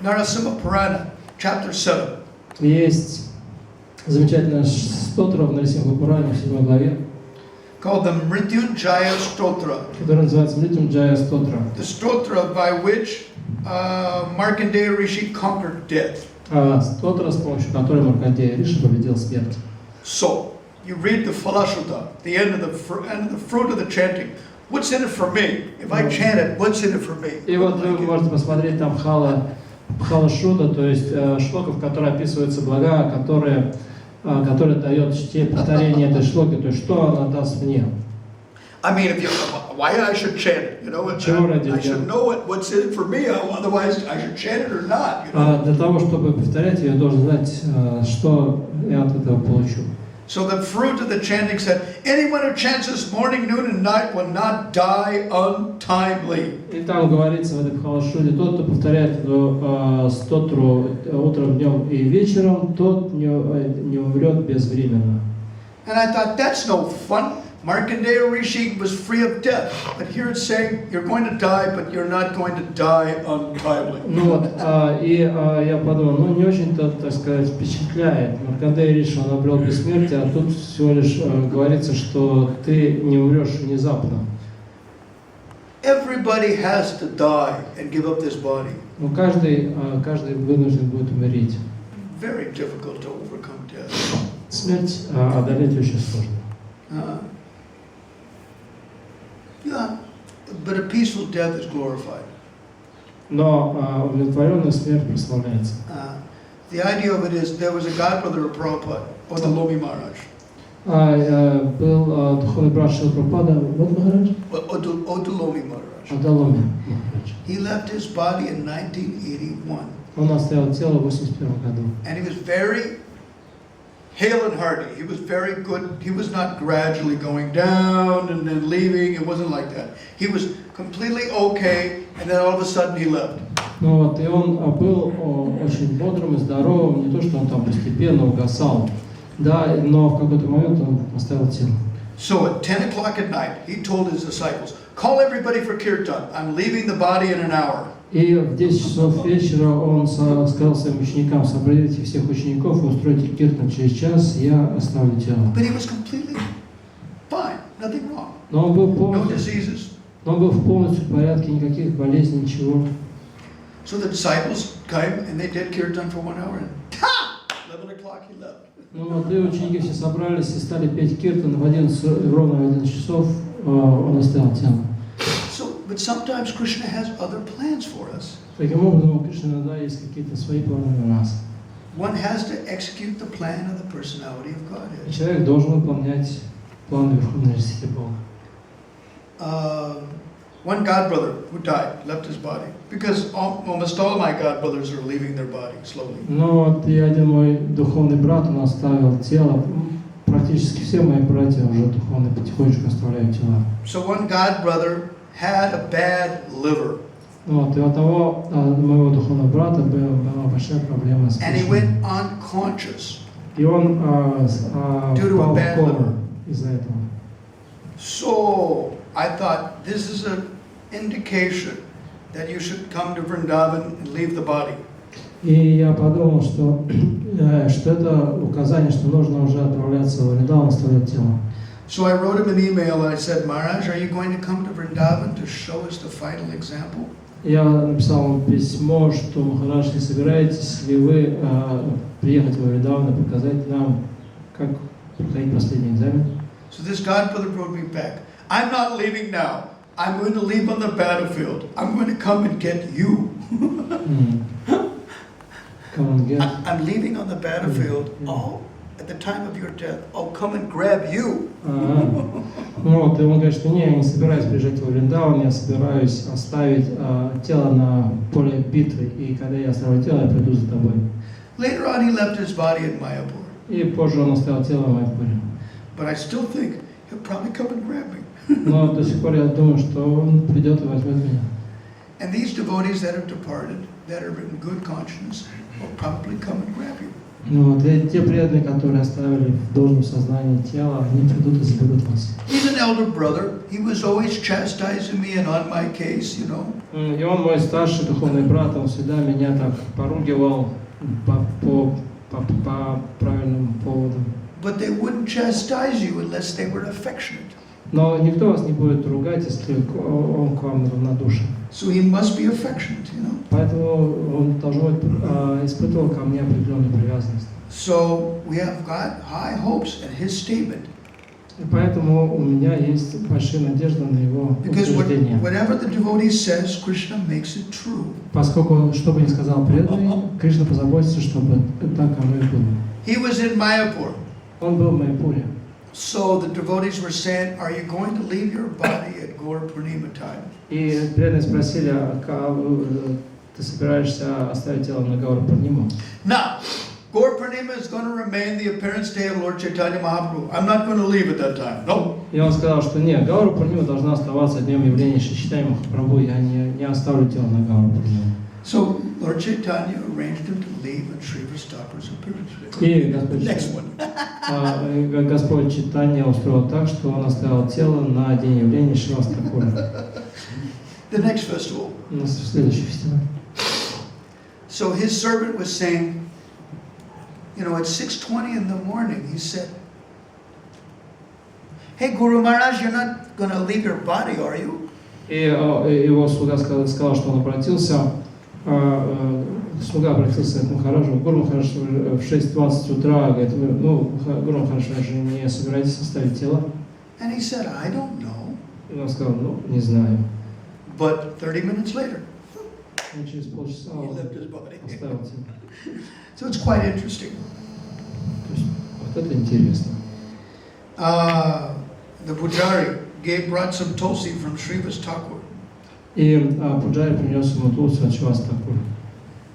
Narasimha Purana, chapter 7. Есть замечательная стотра в Нарисимха Пуране в 7 главе, Called the Mrityunjaya Stotra. которая называется Мритюнджая стотра. The stotra by which Markandeya Rishi conquered death. Стотра, с помощью которой Маркандея Риши победил смерть. So, you read the Phalashuddha, the end of the fruit of the chanting. What's in it for me? If I chant it, what's in it for me? И вот вы можете посмотреть там Хала Шуда, то есть шлока, в которой описываются блага, которые дает повторение этой шлоки, то есть что она даст мне. I mean, why I should chant it? You know, I should know what's in it for me. Otherwise, I should chant it or not. You know? Для того, чтобы повторять, я должен знать, что я от этого получу. So the fruit of the chanting said, anyone who chants this morning, noon, and night will not die untimely. И там говорится в этой Бхалашуде, тот, кто повторяет эту стотру утром, днем и вечером, тот не умрет безвременно. And I thought, that's no fun. Markandeya Rishi was free of death, but here it's saying you're going to die, but you're not going to die untimely. Ну вот, я подумал, не очень-то, так сказать, впечатляет. Маркандея Риши, он обрел бессмертие, а тут всего лишь говорится, что ты не умрешь внезапно. Everybody has to die and give up this body. Ну, каждый вынужден будет умереть. Very difficult to overcome death. Смерть одолеть очень сложно. Yeah, but a peaceful death is glorified. Но удовлетворенная смерть прославляется. The idea of it is, there was a godbrother of Prabhupada, Odalomi Maharaj. Был духовный брат Шрила Прабхупада, Odalomi Maharaj. Адаломи. He left his body in 1981. Он оставил тело в 1981 году. And he was very hale and hearty. He was very good. He was not gradually going down and then leaving. It wasn't like that. He was completely okay, and then all of a sudden he left. Ну вот, и он был очень бодрым и здоровым, не то, что он там постепенно угасал, да, но в какой-то момент он оставил тело. So at 10 o'clock at night, he told his disciples, call everybody for kirtan. I'm leaving the body in an hour. И в 10 часов вечера он сказал своим ученикам: соберите всех учеников и устройте киртан, через час я оставлю тело. But he was completely fine, nothing wrong. Но он был No diseases. полностью в порядке, никаких болезней, ничего. So the disciples came and they did kirtan for 1 hour, and 11 o'clock he left. Ну вот, и ученики все собрались и стали петь киртан, ровно в 11 часов он оставил тело. But sometimes Krishna has other plans for us. Таким образом, у Кришны иногда есть какие-то свои планы на нас. One has to execute the plan of the personality of Godhead. Человек должен выполнять план Верховной Личности Бога. one godbrother who died, left his body. Because almost all my godbrothers are leaving their body slowly. Но вот и один мой духовный брат, он оставил тело. Практически все мои братья уже духовные потихонечку оставляют тела. So one godbrother had a bad liver. Вот, и у того моего духовного брата была большая проблема с And he печенью. went unconscious. И он Due to a впал в bad кому liver. из-за этого. So I thought this is an indication that you should come to Vrindavan and leave the body. И я подумал, что это указание, что нужно уже отправляться в Вриндаван, оставлять тело. So I wrote him an email and I said, Maharaj, are you going to come to Vrindavan to show us the final example? Я написал ему письмо, что, Махарадж, не собираетесь ли вы приехать в Вриндаван и показать нам, как проходить последний экзамен? So this godbrother wrote me back, I'm not leaving now. I'm going to leave on the battlefield. I'm going to come and get you. Come and get. I'm leaving on the battlefield. Oh, at the time of your death, I'll come and grab you. Ну вот, и он говорит, что не, я не собираюсь приезжать в Вриндаван, я собираюсь оставить тело на поле битвы, и когда я оставлю тело, я приду за тобой. Later on, he left his body in Mayapur. И позже он оставил тело в Майяпуре. But I still think he'll probably come and grab me. Но до сих пор я думаю, что он придет и возьмет меня. And these devotees that have departed, that are in good conscience, will probably come and grab you. Ну вот, и те преданные, которые оставили в должном сознании тело, они придут и заберут вас. He's an elder brother. He was always chastising me and on my case, you know. И он мой старший духовный брат, он всегда меня так поругивал по правильным поводам. But they wouldn't chastise you unless they were affectionate. Но никто вас не будет ругать, если он к вам равнодушен. So he must be affectionate, you know. Поэтому он должен испытывал ко мне определенную привязанность. So we have got high hopes at his statement. И поэтому у меня есть большие надежды на его утверждение. Whatever the devotee says, Krishna makes it true. Поскольку, что бы ни сказал преданный, Кришна позаботится, чтобы так оно и было. He was in Mayapur. Он был в Майяпуре. So the devotees were saying, are you going to leave your body at Gaur Purnima time? И преданные спросили, ты собираешься оставить тело на Гаур Пурниму? Now, Gaur Purnima is going to remain the appearance day of Lord Chaitanya Mahaprabhu. I'm not going to leave at that time. No. И он сказал, что нет, Гаур Пурнима должна оставаться днем явления Шри Чайтаньи Махапрабху, я не оставлю тело на Гаур Пурниму. So Lord Chaitanya arranged him to leave on Srivas Thakur's appearance И day. Господь Чайтанья устроил так, что он оставил тело на день явления Шривас Такура. The next festival. На следующий фестиваль. So his servant was saying, you know, at 6:20 in the morning, he said, "Hey, Guru Maharaj, you're not going to leave your body, are you?" И его слуга сказал, что он обратился, слуга обратился к Махараджу. Гуру Махарадж в 6:20 утра говорит, ну, Гуру Махарадж, вы же не собираетесь оставить тело? And he said, "I don't know." И он сказал, ну, не знаю. But 30 minutes later, И через полчаса he он left his body. оставил тело. So it's quite interesting. То есть, вот это интересно. The Pujari brought some tulsi from Srivas Thakur И Пуджари принес ему тулсу от Шривас Такура.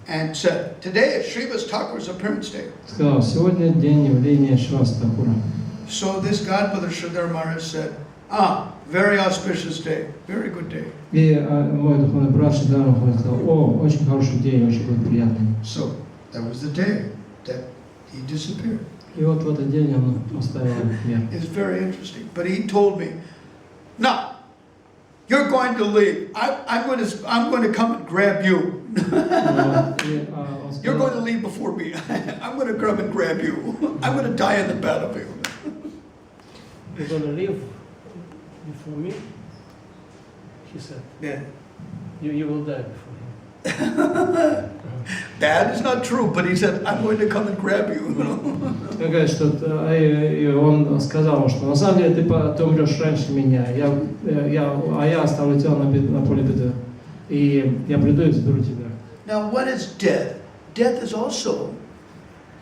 and said, "Today is Srivas Thakur's appearance day." Сказал, сегодня день явления Шривас Такура. So this godmother Sridhar Maharaj said, very auspicious day, very good day. И мой духовный брат Шридар Махарадж сказал, о, очень хороший день, очень был приятный. So that was the day that he disappeared. И вот в этот день он оставил этот мир. It's very interesting. But he told me, "No, you're going to leave. I'm going to come and grab you. You're going to leave before me. I'm going to come and grab you. I'm going to die in the battlefield." You're going to leave before me? He said. Yeah. You will die before him. That is not true, but he said, "I'm going to come and grab you." Он говорит, что он сказал, что на самом деле ты умрешь раньше меня, а я оставлю тело на поле битвы, и я приду и заберу тебя. Now, what is death? Death is also,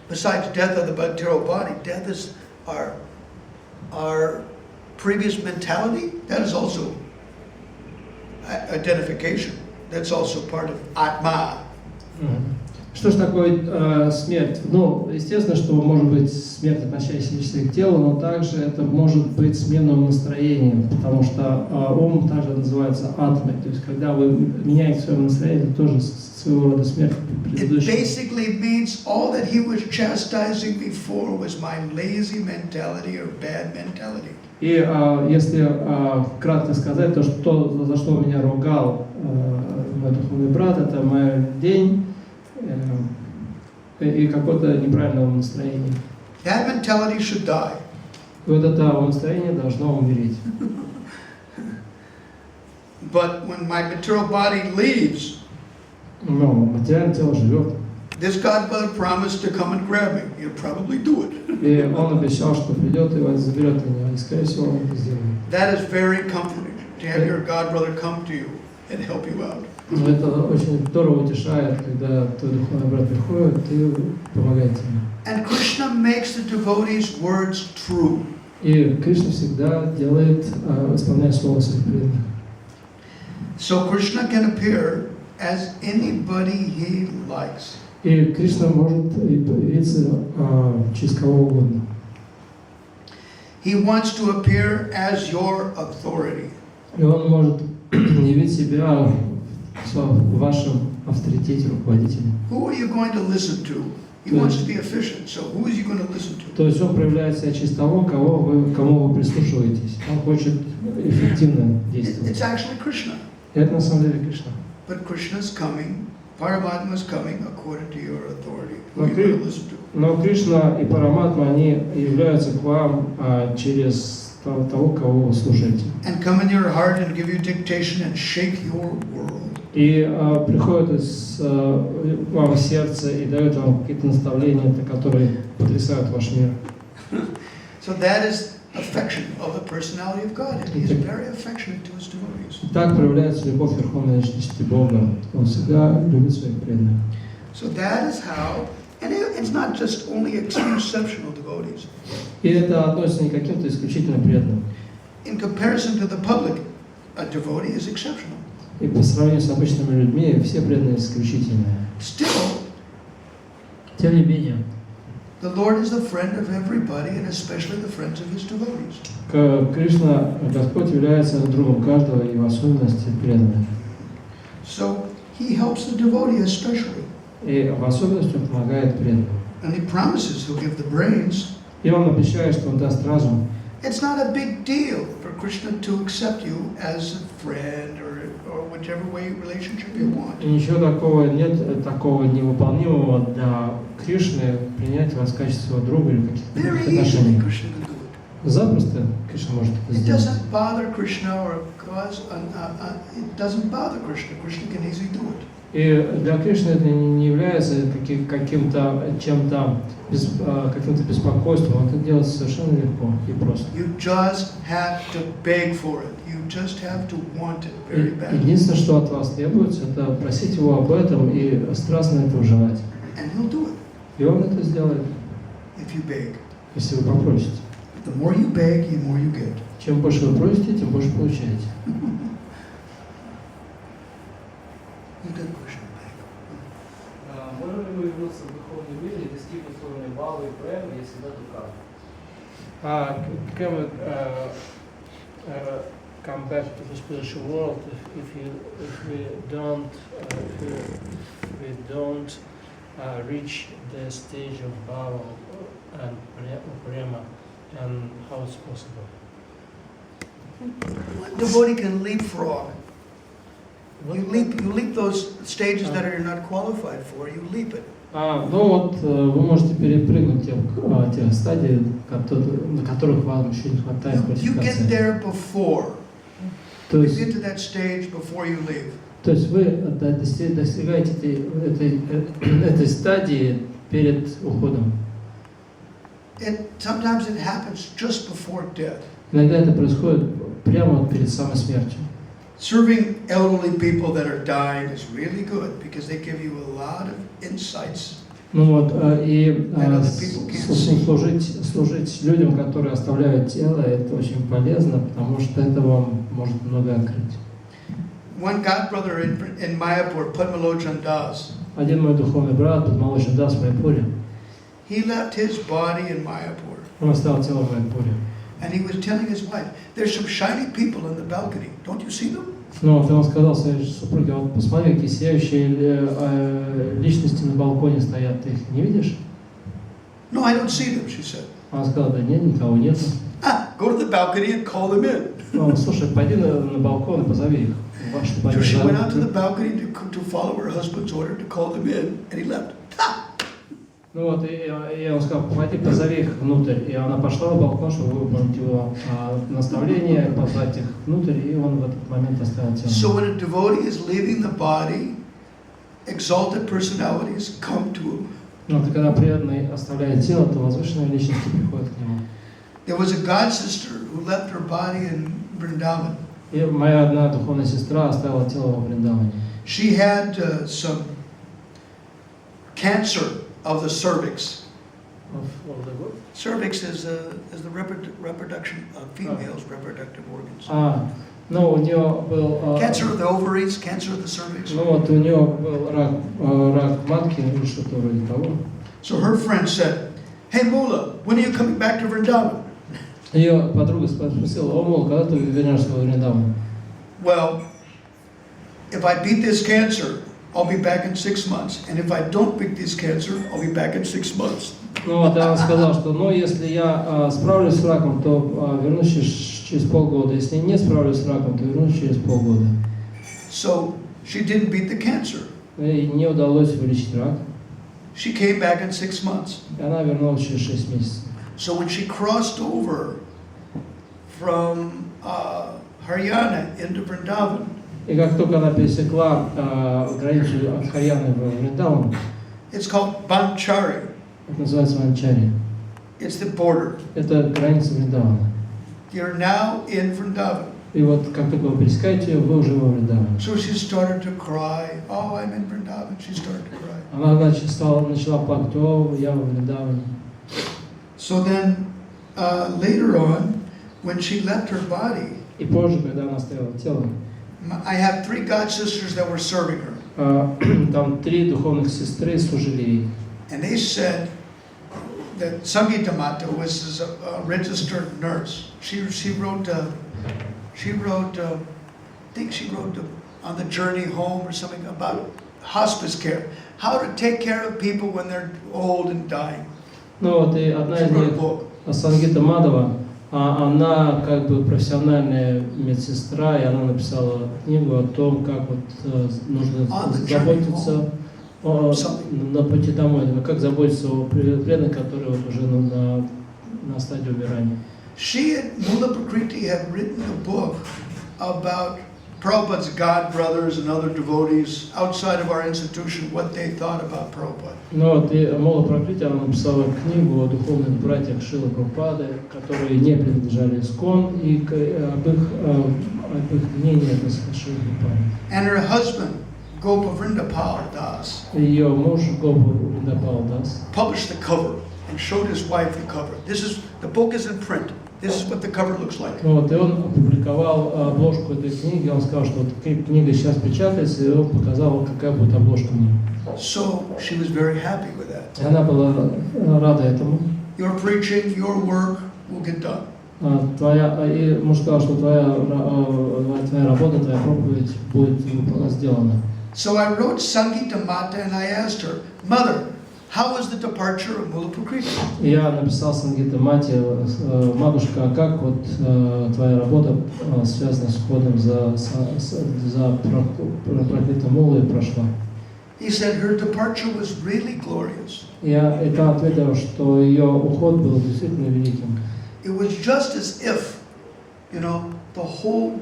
besides death of the material body, death is our previous mentality. That is also identification. That's also part of Atma. Что же такое смерть? Ну, естественно, что может быть смерть, относящаяся к телу, но также это может быть сменным настроением, потому что ум также называется атмой. То есть, когда вы меняете свое настроение, это тоже своего рода смерть предыдущего. It basically means all that he was chastising before was my lazy mentality or bad mentality. И если кратко сказать, то, что, за что меня ругал мой духовный брат, это мой день и какое-то неправильное настроение. That mentality should die. И вот это настроение должно умереть. But when my material body leaves, Но материальное тело живет. this godbrother promised to come and grab me. He'll probably do it. И он обещал, что придет и вас заберет меня, и, скорее всего, он это сделает. That is very comforting to have your godbrother come to you and help you out. Но это очень здорово утешает, когда твой духовный брат приходит и помогает тебе. And Krishna makes the devotees' words true. И Кришна всегда делает, исполняет слово своих преданных. So Krishna can appear as anybody he likes. И Кришна может появиться через кого угодно. He wants to appear as your authority. И он может явить себя в вашем авторитете, руководителе. Who are you going to listen to? He wants to be efficient, so who is he going to listen to? То есть он проявляет себя через того, кому вы прислушиваетесь. Он хочет эффективно действовать. It's actually Krishna. Это на самом деле Кришна. But Krishna's coming, Paramatma is coming according to your authority. Who are you going to listen to? Но Кришна и Параматма, они являются к вам через того, кого вы слушаете. And come in your heart and give you dictation and shake your world. И приходят вам в сердце и дают вам какие-то наставления, которые потрясают ваш мир. So that is affection of the personality of God. And he is very affectionate to his devotees. Так проявляется любовь Верховной Личности Бога. Он всегда любит своих преданных. So that is how, and it's not just only exceptional devotees. И это относится не к каким-то исключительно преданным. In comparison to the public, a devotee is exceptional. И по сравнению с обычными людьми все преданные исключительные. Still, Тем не менее, the Lord is the friend of everybody, and especially the friends of his devotees. Кришна, Господь, является другом каждого и в особенности преданных. So he helps the devotee especially. И в особенности он помогает преданным. And he promises he'll give the brains. И он обещает, что он даст разум. It's not a big deal for Krishna to accept you as a friend or whichever way relationship you want. И ничего такого нет, такого невыполнимого для Кришны принять вас в качестве своего друга или каких-то Very отношений. easily Krishna can do it. Запросто Кришна может это It сделать. doesn't bother Krishna or cause. It doesn't bother Krishna. Krishna can easily do it. И для Кришны это не является каким-то чем-то, каким-то беспокойством. Он это делает совершенно легко и просто. You just have to beg for it. You just have to want it very badly. Единственное, что от вас требуется, это просить его об этом и страстно этого желать. And he'll do it И он это сделает, if you beg. если вы попросите. The more you beg, the more you get. Чем больше вы просите, тем больше получаете. You get Krishna beg. Можем ли мы вернуться в духовный мир и достигнуть уровня Бхавы и Прем, если да, то как? Can we come back to the spiritual world if we don't reach the stage of Bhava and Prema, and how it's possible? One devotee can leapfrog. You leap those stages that you're not qualified for. You leap it. Ну вот вы можете перепрыгнуть те стадии, на которых вам еще не хватает You get квалификации. there before. То You есть, get to that stage before you leave. то есть вы достигаете этой стадии перед уходом. Sometimes it happens just before death. Иногда это происходит прямо перед самой смертью. Serving elderly people that are dying is really good because they give you a lot of insights. Ну вот, и служить людям, которые оставляют тело, это очень полезно, потому что это вам может многое открыть. one god brother in Mayapur, Padmalochan Das, Один мой духовный брат, Падмалочин Дас в Майпуре, he left his body in Mayapur. он оставил тело в Майпуре. And he was telling his wife, there's some shiny people in the balcony. Don't you see them? Ну, вот он сказал своей супруге, вот посмотри, какие сияющие личности на балконе стоят, ты их не видишь? No, I don't see them, she said. Она сказала, да нет, никого нет. Go to the balcony and call them in. Ну, слушай, пойди на балкон и позови их. So she went out to the balcony to follow her husband's order to call them in, and he left. Ну вот, и он сказал, пойди, позови их внутрь. И она пошла на балкон, чтобы выполнить его наставление, позвать их внутрь, и он в этот момент оставил тело. So when a devotee is leaving the body, exalted personalities come to him. Вот, и когда преданный оставляет тело, то возвышенные личности приходят к нему. There was a god sister who left her body in Vrindavan. И моя одна духовная сестра оставила тело во Вриндаване. She had some cancer of the cervix. Cervix is the reproduction of females' reproductive organs. Ну, у нее был... Cancer of the ovaries, cancer of the cervix. Ну вот, у нее был рак матки или что-то вроде того. So her friend said, "Hey Mula, when are you coming back to Vrindavan?" Ее подруга спросила, о, мол, когда ты вернешься во Вриндаван? Well, if I beat this cancer, I'll be back in 6 months. And if I don't beat this cancer, I'll be back in 6 months. Ну вот, она сказала, что, ну, если я справлюсь с раком, то вернусь через полгода. Если не справлюсь с раком, то вернусь через полгода. So she didn't beat the cancer. И не удалось вылечить рак. She came back in 6 months. И она вернулась через 6 месяцев. So when she crossed over from Haryana into Vrindavan, и как только она пересекла границу от Харьяны в Вриндаван, it's called Banchari. это называется Банчари. It's the border. Это граница Вриндавана. You're now in Vrindavan. И вот как только вы пересекаете ее, вы уже во Вриндаване. So she started to cry. Oh, I'm in Vrindavan. She started to cry. Она начала плакать, о, я во Вриндаване. So then, later on, when she left her body, И позже, когда она оставила тело, I have 3 god sisters that were serving her. Там 3 духовных сестры служили ей. And they said that Sangita Mata was a registered nurse. She wrote, I think she wrote on the journey home or something about hospice care. How to take care of people when they're old and dying. Ну вот, и одна из них, Сангита Мадхава, она как бы профессиональная медсестра, и она написала книгу о том, как вот нужно заботиться на пути домой, как заботиться о преданных, которые вот уже на стадии умирания. She and Mula Prakriti had written a book about Prabhupada's god brothers and other devotees outside of our institution, what they thought about Prabhupada. Ну вот, и Мула Пракрити, она написала книгу о духовных братьях Шилы Прабхупады, которые не принадлежали ИСККОН, и об их мнении относительно Шилы Прабхупады. And her husband, Gopa Vrindapal Das, Ее муж Гопа Вриндапал Дас published the cover and showed his wife the cover. The book is in print. This is what the cover looks like. Вот, и он опубликовал обложку этой книги, он сказал, что вот книга сейчас печатается, и он показал, какая будет обложка у нее. So she was very happy with that. И она была рада этому. Your preaching, your work will get done. И муж сказал, что твоя работа, твоя проповедь будет сделана. So I wrote Sangita Mata and I asked her, Mother, how was the departure of Mula Prakriti? Я написал Сангита Мате, матушка, а как вот твоя работа связана с уходом за Пракрита Мулой прошла? He said her departure was really glorious. Я это ответил, что ее уход был действительно великим. It was just as if, the whole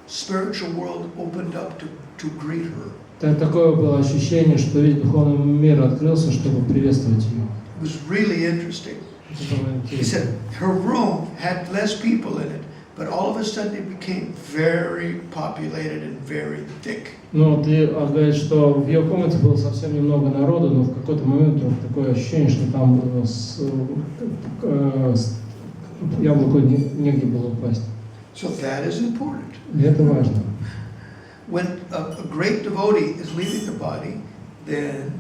spiritual world opened up to greet her. Такое было ощущение, что весь духовный мир открылся, чтобы приветствовать ее. It was really interesting. He said her room had less people in it, but all of a sudden it became very populated and very thick. Ну, ты говоришь, что в ее комнате было совсем немного народу, но в какой-то момент вдруг такое ощущение, что там яблоку негде было упасть. So that is important. И это важно. when a great devotee is leaving the body, then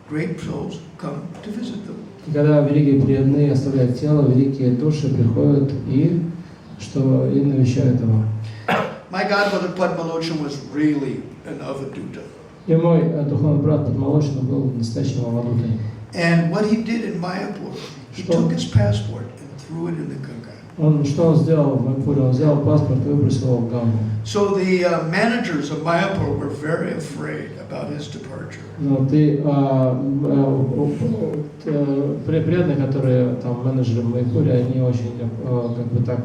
great souls come to visit them. Когда великие преданные оставляют тело, великие души приходят и навещают его. My godmother Padmalochan was really an avaduta. И мой духовный брат Падмалочна был настоящим авадутой. And what he did in Mayapur, he took his passport and threw it in the Ganga. Что он сделал в Майяпуре? Он взял паспорт и выбросил его в Гангу. So the managers of Mayapur were very afraid about his departure. Преданные, которые там менеджеры в Майяпуре, они очень как бы так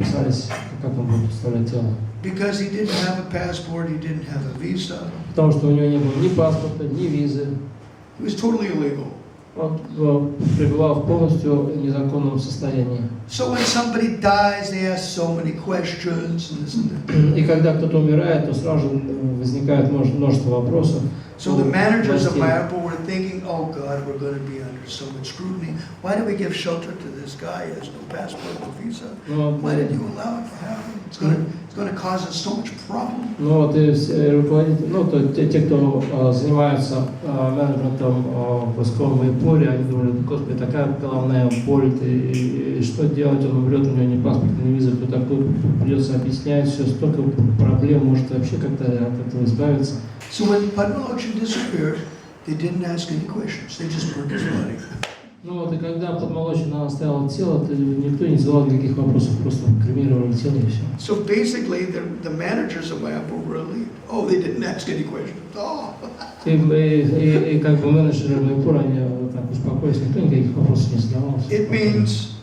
писались, как он будет представлять тело. Because he didn't have a passport, he didn't have a visa. Потому что у него не было ни паспорта, ни визы. He was totally illegal. Он пребывал в полностью незаконном состоянии. So when somebody dies, they ask so many questions and this and that. И когда кто-то умирает, то сразу же возникает множество вопросов. So the managers of Mayapur were thinking, oh God, we're going to be under so much scrutiny. Why do we give shelter to this guy? He has no passport, no visa. Why did you allow it to happen? It's going to cause us so much problem. Ну вот и все руководители, те, кто занимаются менеджментом в войсковом Майяпуре, они думали, господи, такая головная боль, и что делать, он умрет, у него ни паспорта, ни визы, кто такой, придется объяснять все, столько проблем, может вообще как-то от этого избавиться. So when Padmalochan disappeared, they didn't ask any questions. They just burned his body. Ну вот и когда Падмалочна оставила тело, то никто не задавал никаких вопросов, просто кремировали тело и все. So basically, the managers of Mayapur were relieved. Oh, they didn't ask any questions. Oh. И как бы менеджеры Майяпура, они так успокоились, никто никаких вопросов не задавал. It means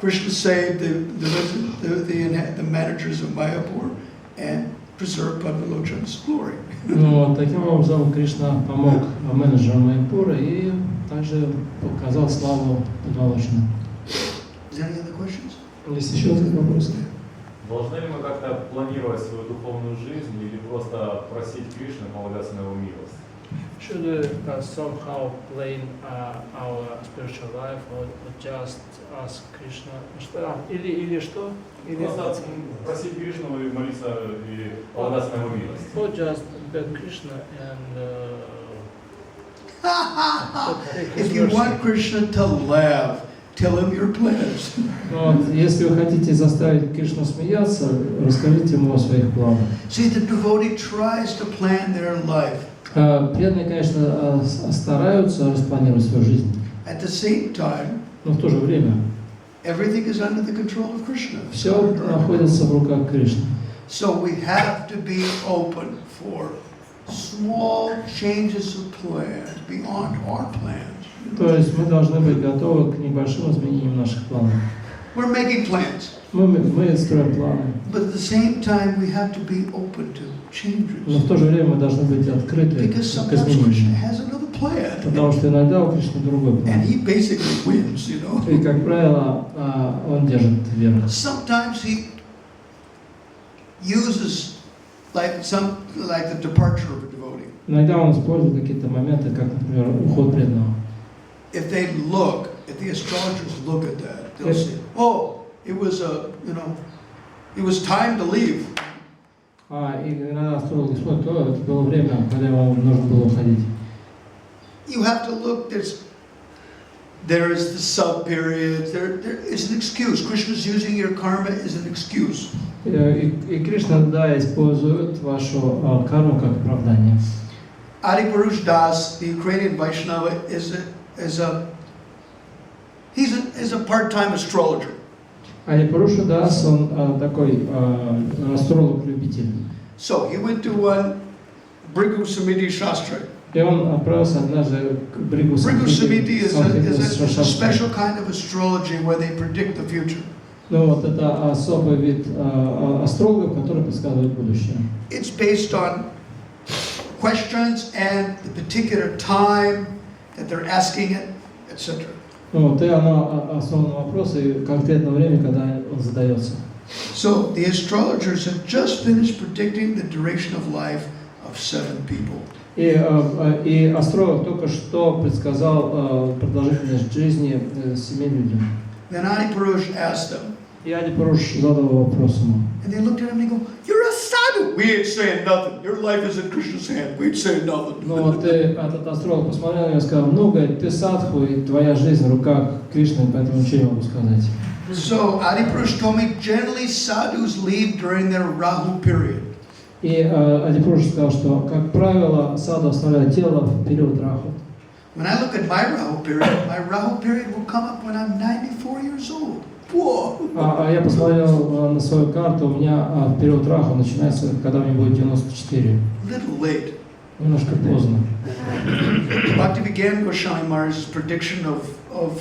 Krishna saved the managers of Mayapur and preserved Padmalochan's glory. Ну, таким образом Кришна помог менеджерам Майяпура и также показал славу Падмалочна. Is there any other questions? Есть еще какие-то вопросы? Должны ли мы как-то планировать свою духовную жизнь или просто просить Кришну полагаться на его милость? Should we somehow plan our spiritual life or just ask Krishna? Или что? Просто просить Кришну и молиться и полагаться на его милость. Or just beg Krishna and If you want Krishna to laugh, tell him your plans. Вот, если вы хотите заставить Кришну смеяться, расскажите ему о своих планах. See, the devotee tries to plan their life. Преданные, конечно, стараются распланировать свою жизнь, At the same time, но в то же время everything is under the control of Krishna. все находится в руках Кришны. So we have to be open for small changes of plans beyond our plans. То есть мы должны быть готовы к небольшим изменениям наших планов. We're making plans, Мы строим планы, but at the same time we have to be open to но в changes. то же время мы должны быть открыты Because к sometimes Krishna изменениям. has another plan, Потому что иногда у Кришны другой план. and he basically wins, you know. И, как правило, он держит веру. Sometimes he uses like the departure of a devotee. Иногда он использует какие-то моменты, как, например, уход преданного. If the astrologers look at that, they'll say, "Oh, it was time to leave." И иногда астрологи смотрят, это было время, когда ему нужно было уходить. You have to look. There is the sub period. There is an excuse. Krishna's using your karma as an excuse. И Кришна, да, использует вашу карму как оправдание. Adipurush Das, the Ukrainian Vaishnava, is a part-time astrologer. Адипуруша Дас, он такой астролог-любитель. So he went to one Bhrigu Samiti Shastra. И он отправился однажды к Бригу Bhrigu Самхите. Samiti is a special kind of astrology where they predict the future. Ну вот это особый вид астрологов, которые предсказывают будущее. It's based on questions and the particular time that they're asking it, etc. Вот, и оно основано на вопросы и конкретное время, когда он задается. So the astrologers have just finished predicting the duration of life of 7 people. И астролог только что предсказал продолжительность жизни 7 людям. Then Adipurush asked them, И Адипуруш задал вопрос ему. And they looked at him and they go, "You're a sadhu." We ain't saying nothing. Your life is in Krishna's hand. We ain't saying nothing. Ну вот этот астролог посмотрел на него и сказал, ну, говорит, ты садху, и твоя жизнь в руках Кришны, поэтому ничего не могу сказать. So Adipurush told me generally sadhus leave during their Rahu period. И Адипуруш сказал, что, как правило, саду оставляют тело в период Раху. When I look at my Rahu period will come up when I'm 94 years old. Whoa! Я посмотрел на свою карту, у меня период Раху начинается, когда мне будет 94. Little late. Немножко поздно. Bhakti Vishrambha Maharaj's prediction of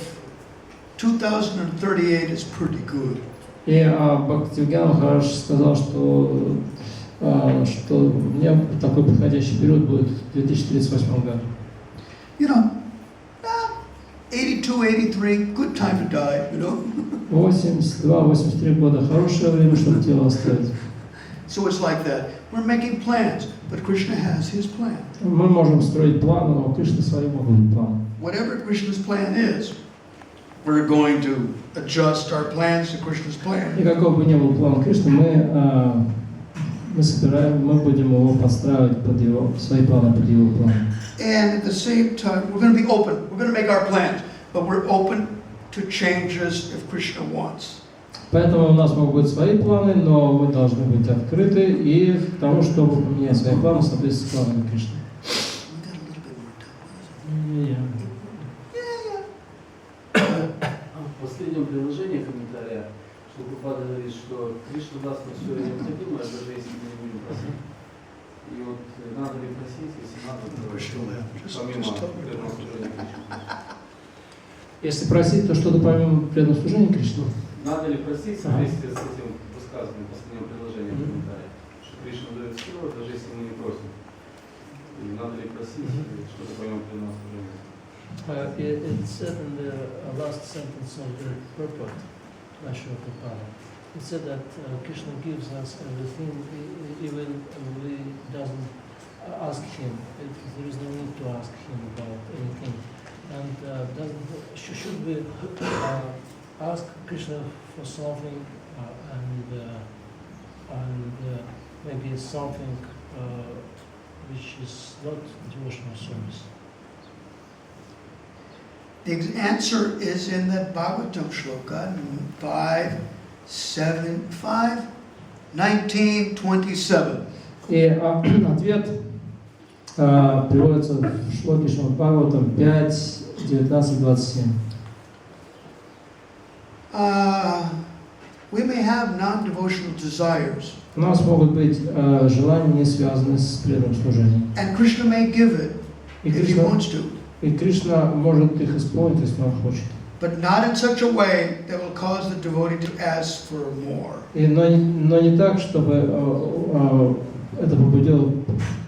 2038 is pretty good. И Бхакти Вишрамбха сказал, что у меня такой подходящий период будет в 2038 году. You know, 82, 83, good time to die, you know. 82-83 года, хорошее время, чтобы тело оставить. So it's like that. We're making plans, but Krishna has his plan. Мы можем строить планы, но Кришна свои могут быть планы. Whatever Krishna's plan is, we're going to adjust our plans to Krishna's plan. И какой бы ни был план Кришны, мы будем его подстраивать под его, свои планы под его планы. And at the same time, we're going to be open. We're going to make our plans, but we're open to changes if Krishna wants. Поэтому у нас могут быть свои планы, но мы должны быть открыты и к тому, чтобы поменять свои планы в соответствии с планами Кришны. В последнем приложении комментария, что Прабхупада говорит, что Кришна даст нам все необходимое, даже если мы не будем просить. И вот надо ли просить, если надо, помимо преданного служения Кришне? Если просить, то что-то помимо преданного служения Кришне? Надо ли просить в соответствии с этим высказанным в последнем приложении комментария, что Кришна дает все, даже если мы не просим? И надо ли просить что-то помимо преданного служения? It said in the last sentence of the purport, Nashua Prabhupada, it said that Krishna gives us everything, even we doesn't ask him. There is no need to ask him about anything. And should we ask Krishna for something and maybe something which is not devotional service? The answer is in that Bhagavatam shloka 19:27. И ответ приводится в шлоке Шримад Бхагаватам 5:19-27. We may have non-devotional desires. У нас могут быть желания, не связанные с преданным служением. And Krishna may give it if he wants to. И Кришна может их исполнить, если он хочет. But not in such a way that will cause the devotee to ask for more. Но не так, чтобы это побудило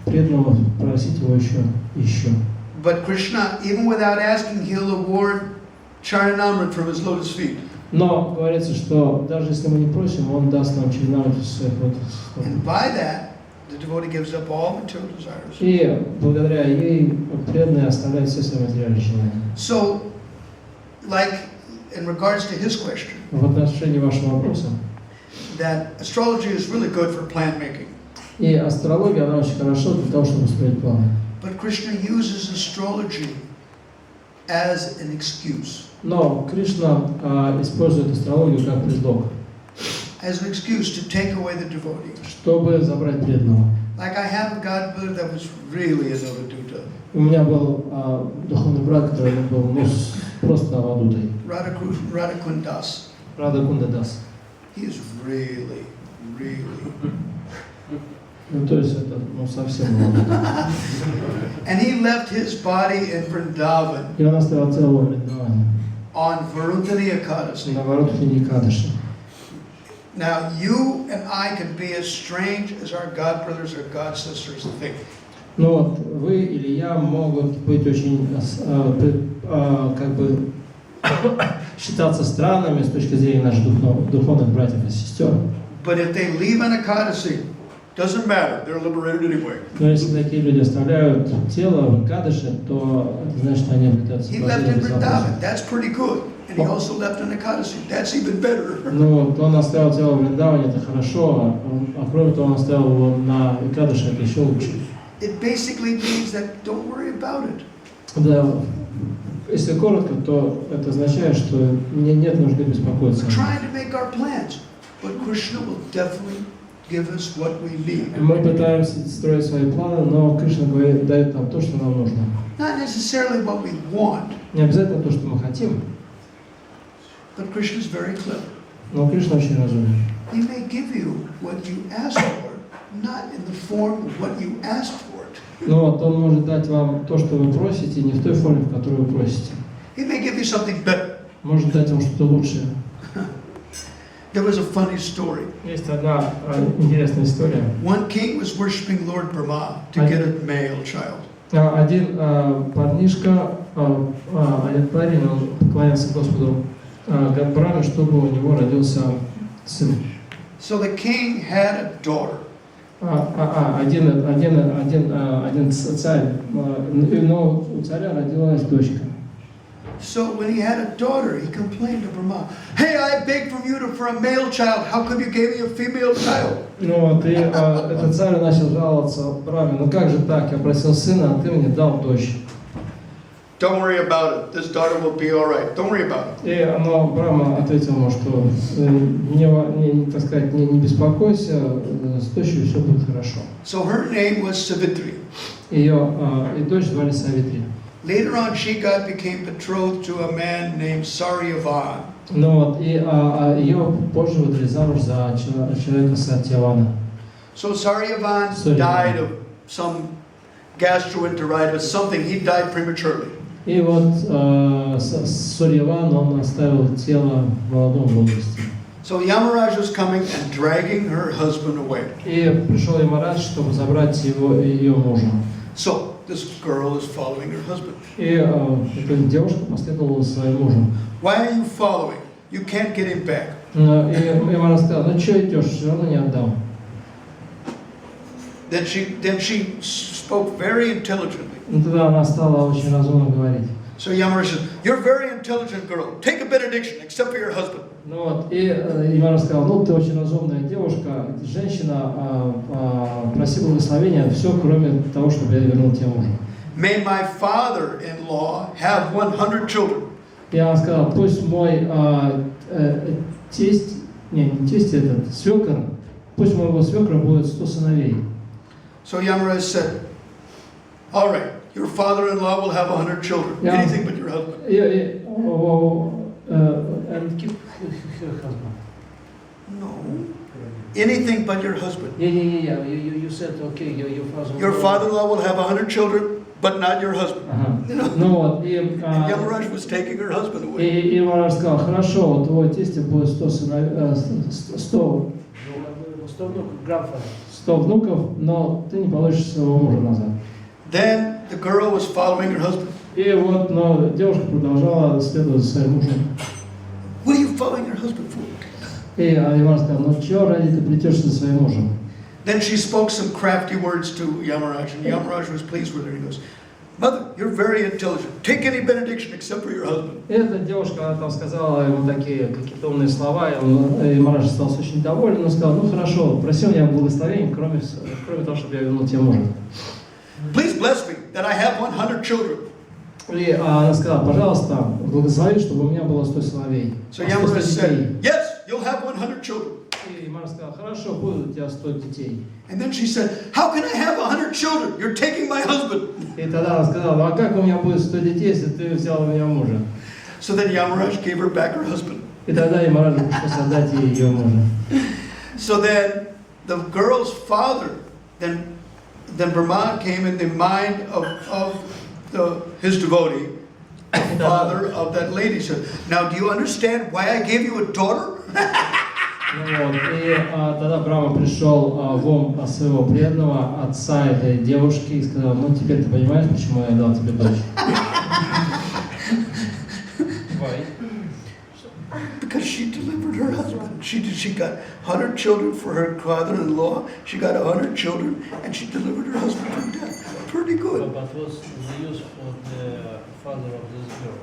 преданного просить его еще. But Krishna, even without asking, he'll award Charanamrit from his lotus feet. Но говорится, что даже если мы не просим, он даст нам Чаринамрит из своих лотосов. And by that, the devotee gives up all material desires. И благодаря ей преданные оставляют все свои материальные желания. So, like in regards to his question, В отношении вашего вопроса, that astrology is really good for plan making. и астрология, она очень хорошо для того, чтобы строить планы. But Krishna uses astrology as an excuse. Но Кришна использует астрологию как предлог, As an excuse to take away the devotee. чтобы забрать преданного. Like I have a godbrother that was really an avaduta. У меня был духовный брат, который был просто авадутой. Radhakundas. Радхакундадас. He is really. Ну, то есть это совсем авадута. And he left his body in Vrindavan И он оставил тело в Вриндаване, on Varundhani Ekadasi. на воротах Никадыши. Now, you and I can be as strange as our godbrothers or god sisters think. Ну вот, вы или я могут быть очень, как бы, считаться странными с точки зрения наших духовных братьев и сестер. But if they leave an Ekadasi, doesn't matter, they're liberated anyway. Но если такие люди оставляют тело в Экадыше, то это значит, что они обретаются He left in Vrindavan, that's pretty good. In And he also left an Ekadasi. That's even better. Ну, вот он оставил тело в Вриндаване, это хорошо, а кроме того, он оставил его на Экадаши, это еще лучше. It basically means that don't worry about it. Да, если коротко, то это означает, что мне нет нужды беспокоиться. We're trying to make our plans, but Krishna will definitely give us what we need. Мы пытаемся строить свои планы, но Кришна говорит, дает нам то, что нам нужно. Not necessarily what we want, Не обязательно то, что мы хотим, but Krishna is very clever. но Кришна очень разумен. He may give you what you ask for, not in the form of what you asked for it. Но вот он может дать вам то, что вы просите, не в той форме, в которой вы просите. He may give you something better. Может дать вам что-то лучшее. There was a funny story. Есть одна интересная история. One king was worshiping Lord Brahma to get a male child. Один парнишка, один парень, он поклонялся Господу Брахме, чтобы у него родился сын. So the king had a daughter. Один царь, но у царя родилась дочка. So when he had a daughter, he complained to Brahma, "Hey, I begged from you for a male child. How come you gave me a female child?" Ну вот, и этот царь начал жаловаться Брахме, ну как же так, я просил сына, а ты мне дал дочь. Don't worry about it. This daughter will be all right. Don't worry about it. И Брахма ответил ему, что так сказать, не беспокойся, с дочерью все будет хорошо. So her name was Savitri. Ее и дочь звали Савитри. Later on, she became betrothed to a man named Saryavan. Ну вот, и ее позже выдали замуж за человека Сатьявана. So Saryavan died of some gastroenteritis, something. He died prematurely. И вот Сурьяван, он оставил тело в молодом возрасте. So Yamaraj was coming and dragging her husband away. И пришел Ямарадж, чтобы забрать ее мужа. So this girl is following her husband. И эта девушка последовала за своим мужем. Why are you following? You can't get him back. И Ямарадж сказал, ну что идешь, все равно не отдам. Then she spoke very intelligently. И тогда она стала очень разумно говорить. So Yamaraj says, "You're a very intelligent girl. Take a benediction, except for your husband." Ну вот, и Ямарадж сказал, ну ты очень разумная девушка, женщина, проси благословения, все, кроме того, чтобы я вернул тебе мужа. May my father-in-law have 100 children. И она сказала, пусть мой тесть, не тесть, этот свекр, пусть у моего свекра будет 100 сыновей. So Yamaraj said, "All right, your father-in-law will have 100 children. Yeah. Anything but your husband." And keep her husband. No. Anything but your husband. Yeah. You said, okay, your father. Your father-in-law will have 100 children, but not your husband. Ну вот, и Yamaraj was taking her husband away. И Ямарадж сказал, хорошо, у твоего тестя будет 100 внуков, но ты не получишь своего мужа назад. Then the girl was following her husband. И вот, но девушка продолжала следовать за своим мужем. What are you following your husband for? И Ямарадж сказал, ну чего ради ты плетешься за своим мужем? Then she spoke some crafty words to Yamaraj, and Yamaraj was pleased with her. He goes, "Mother, you're very intelligent. Take any benediction except for your husband." И эта девушка, она там сказала ему такие какие-то умные слова, и Ямарадж остался очень доволен, он сказал, ну хорошо, проси меня благословения, кроме того, чтобы я вернул тебе мужа. Please bless me that I have 100 children. И она сказала, пожалуйста, благослови, чтобы у меня было 100 сыновей. So Yamaraj said, "Yes, you'll have 100 children." И Ямарадж сказал, хорошо, будет у тебя 100 детей. And then she said, "How can I have 100 children? You're taking my husband." И тогда она сказала, ну а как у меня будет 100 детей, если ты взял у меня мужа? So then Yamaraj gave her back her husband. И тогда Ямараджу пришлось отдать ей ее мужа. So then the girl's father, then Brahma came in the mind of his devotee, the father of that lady. Said, "Now do you understand why I gave you a daughter?" Ну вот, и тогда Брахма пришел в ум своего преданного отца этой девушки и сказал, ну теперь ты понимаешь, почему я дал тебе дочь? Because she delivered her husband. She got 100 children for her father-in-law. She got 100 children, and she delivered her husband from death. Pretty good. But what's the use for the father of this girl?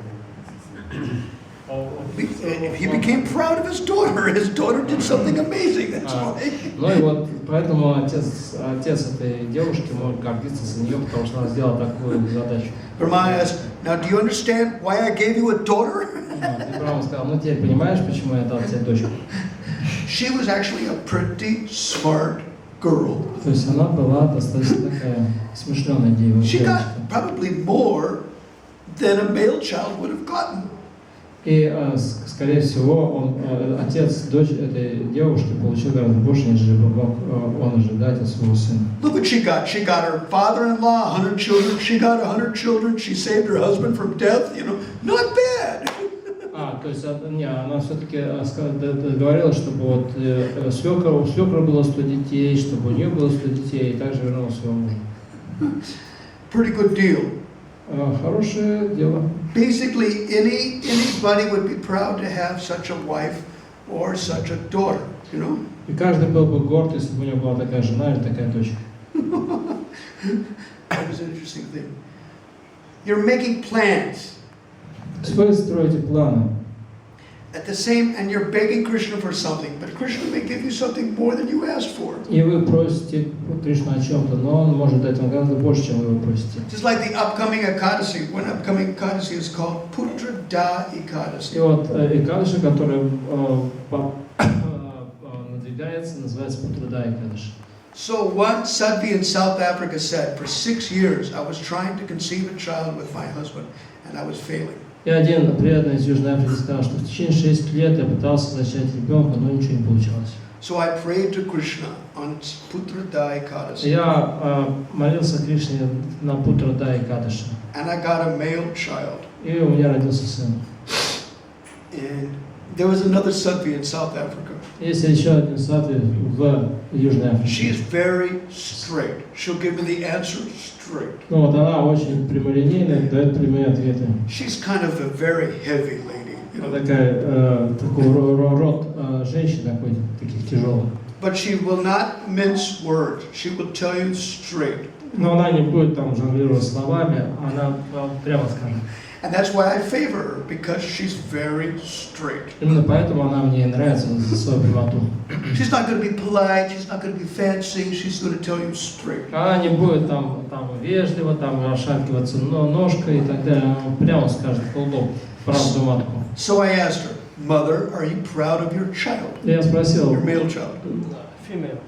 He became proud of his daughter. His daughter did something amazing. That's why. Ну и вот поэтому отец этой девушки может гордиться за нее, потому что она сделала такую задачу. Brahma asked, "Now, do you understand why I gave you a daughter?" И Брахма сказал, ну теперь понимаешь, почему я дал тебе дочку? She was actually a pretty smart girl. То есть она была достаточно такая смышленая She девушка. got probably more than a male child would have gotten. И, скорее всего, отец этой девушки получил гораздо больше, нежели мог он ожидать от своего сына. Look what she got. She got her father-in-law, 100 children. She got 100 children. She saved her husband from death. You know, not bad. То есть, она все-таки говорила, чтобы вот у свекра было 100 детей, чтобы у нее было 100 детей, и также вернула своего мужа. Pretty good deal. Хорошее дело. Basically, anybody would be proud to have such a wife or such a daughter, you know. И каждый был бы горд, если бы у него была такая жена или такая дочка. That was an interesting thing. You're making plans. Вы строите планы. And you're begging Krishna for something, but Krishna may give you something more than you asked for. И вы просите Кришну о чем-то, но он может дать вам гораздо больше, чем вы просите. Just like the upcoming Ekadasi. One upcoming Ekadasi is called Putra Da Ekadasi. И вот Экадаши, который надвигается, называется Путра Да Экадаши. So one Sadhvi in South Africa said, for 6 years I was trying to conceive a child with my husband, and I was failing. И один преданный из Южной Африки сказал, что в течение 6 лет я пытался зачать ребенка, но ничего не получалось. So I prayed to Krishna on Putra Da Ekadasi. Я молился Кришне на Путра Да Экадаши. And I got a male child. И у меня родился сын. And there was another Sadhvi in South Africa. Есть еще один садви в Южной She Африке. is very straight. She'll give me the answer straight. Ну вот она очень прямолинейная, дает прямые ответы. She's kind of a very heavy lady. You know? Такой род женщин таких тяжелых. But she will not mince words. She will tell you straight. Но она не будет там жонглировать словами, она прямо скажет. And that's why I favor her, because she's very straight. Именно поэтому она мне нравится за свою прямоту. She's not going to be polite, she's not going to be fancy, she's going to tell you straight. Она не будет там вежливо, там расшаркиваться ножкой и так далее. Она прямо скажет полдом правду матку. So I asked her, Mother, are you proud of your child? Я спросил. Your male child. Female.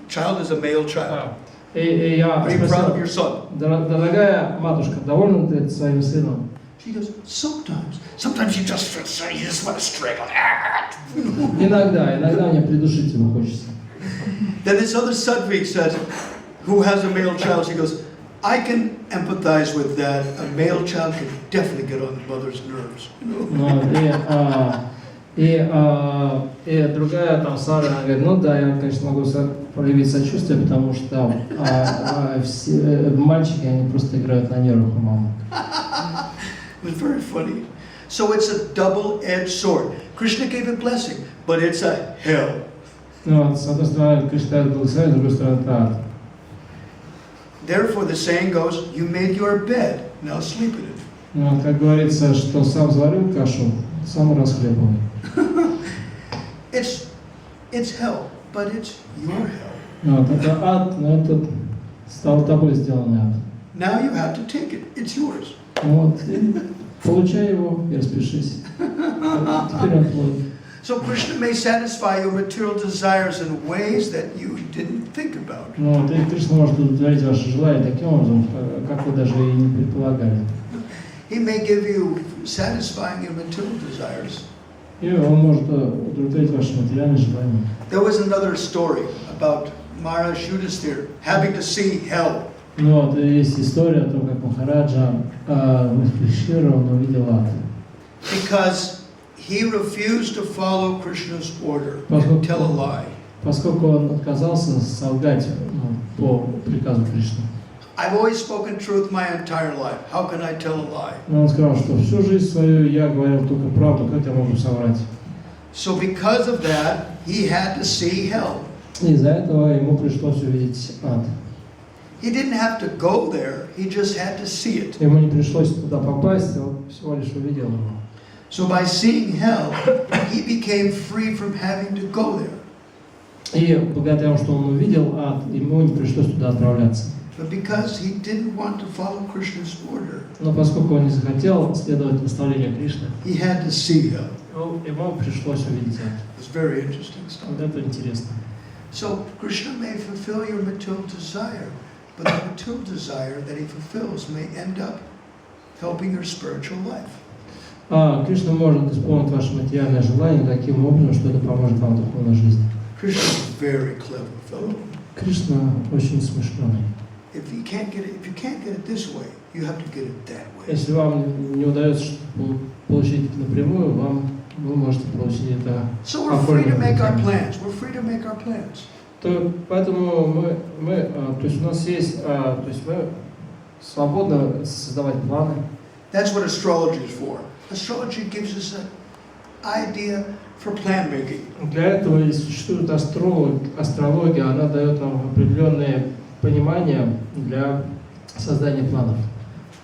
Child is a male child. И я Are you proud of your спросил, son? дорогая матушка, довольна ты своим сыном? She goes, sometimes you just want to strangle. Иногда мне придушить его хочется. Then this other Sadhvi says, who has a male child, she goes, I can empathize with that. A male child can definitely get on the mother's nerves. И другая там Сара, она говорит, ну да, я, конечно, могу проявить сочувствие, потому что все мальчики, они просто играют на нервах у мамы. It was very funny. So it's a double-edged sword. Krishna gave a blessing, but it's a hell. Ну вот, с одной стороны, Кришна дал благословение, с другой стороны, это ад. Therefore, the saying goes, you made your bed, now sleep in it. Ну вот, как говорится, что сам заварил кашу, сам расхлебывай. It's hell, but it's your hell. Вот, это ад, но это стал тобой сделанный ад. Now you have to take it. It's yours. Вот, и получай его и распишись. Теперь он твой. So Krishna may satisfy your material desires in ways that you didn't think about. Ну вот, и Кришна может удовлетворить ваши желания таким образом, как вы даже и не предполагали. He may give you satisfying your material desires. И он может удовлетворить ваши материальные желания. There was another story about Maharaj Yudhisthira having to see hell. Ну вот, есть история о том, как Махараджа Юдхишthira, он увидел ад. Because he refused to follow Krishna's order and tell a lie. Поскольку он отказался солгать по приказу Кришны. I've always spoken truth my entire life. How can I tell a lie? Он сказал, что всю жизнь свою я говорил только правду, как я могу соврать? So because of that, he had to see hell. Из-за этого ему пришлось увидеть ад. He didn't have to go there, he just had to see it. Ему не пришлось туда попасть, он всего лишь увидел его. So by seeing hell, he became free from having to go there. И благодаря тому, что он увидел ад, ему не пришлось туда отправляться. But because he didn't want to follow Krishna's order, Но поскольку он не захотел следовать наставлению Кришны, he had to see hell. ему пришлось увидеть ад. It's very interesting stuff. Вот это интересно. So Krishna may fulfill your material desire, but the material desire that he fulfills may end up helping your spiritual life. Кришна может исполнить ваше материальное желание таким образом, что это поможет вам в духовной жизни. Krishna is a very clever fellow. Кришна очень смышленый. If you can't get it this way, you have to get it that way. Если вам не удается получить это напрямую, вы можете получить это. So we're free to make our plans. We're free to make our plans. Поэтому то есть у нас есть, то есть мы свободно создавать планы. That's what astrology is for. Astrology gives us an idea for plan making. Для этого и существует астрология, она дает нам определенные понимания для создания планов.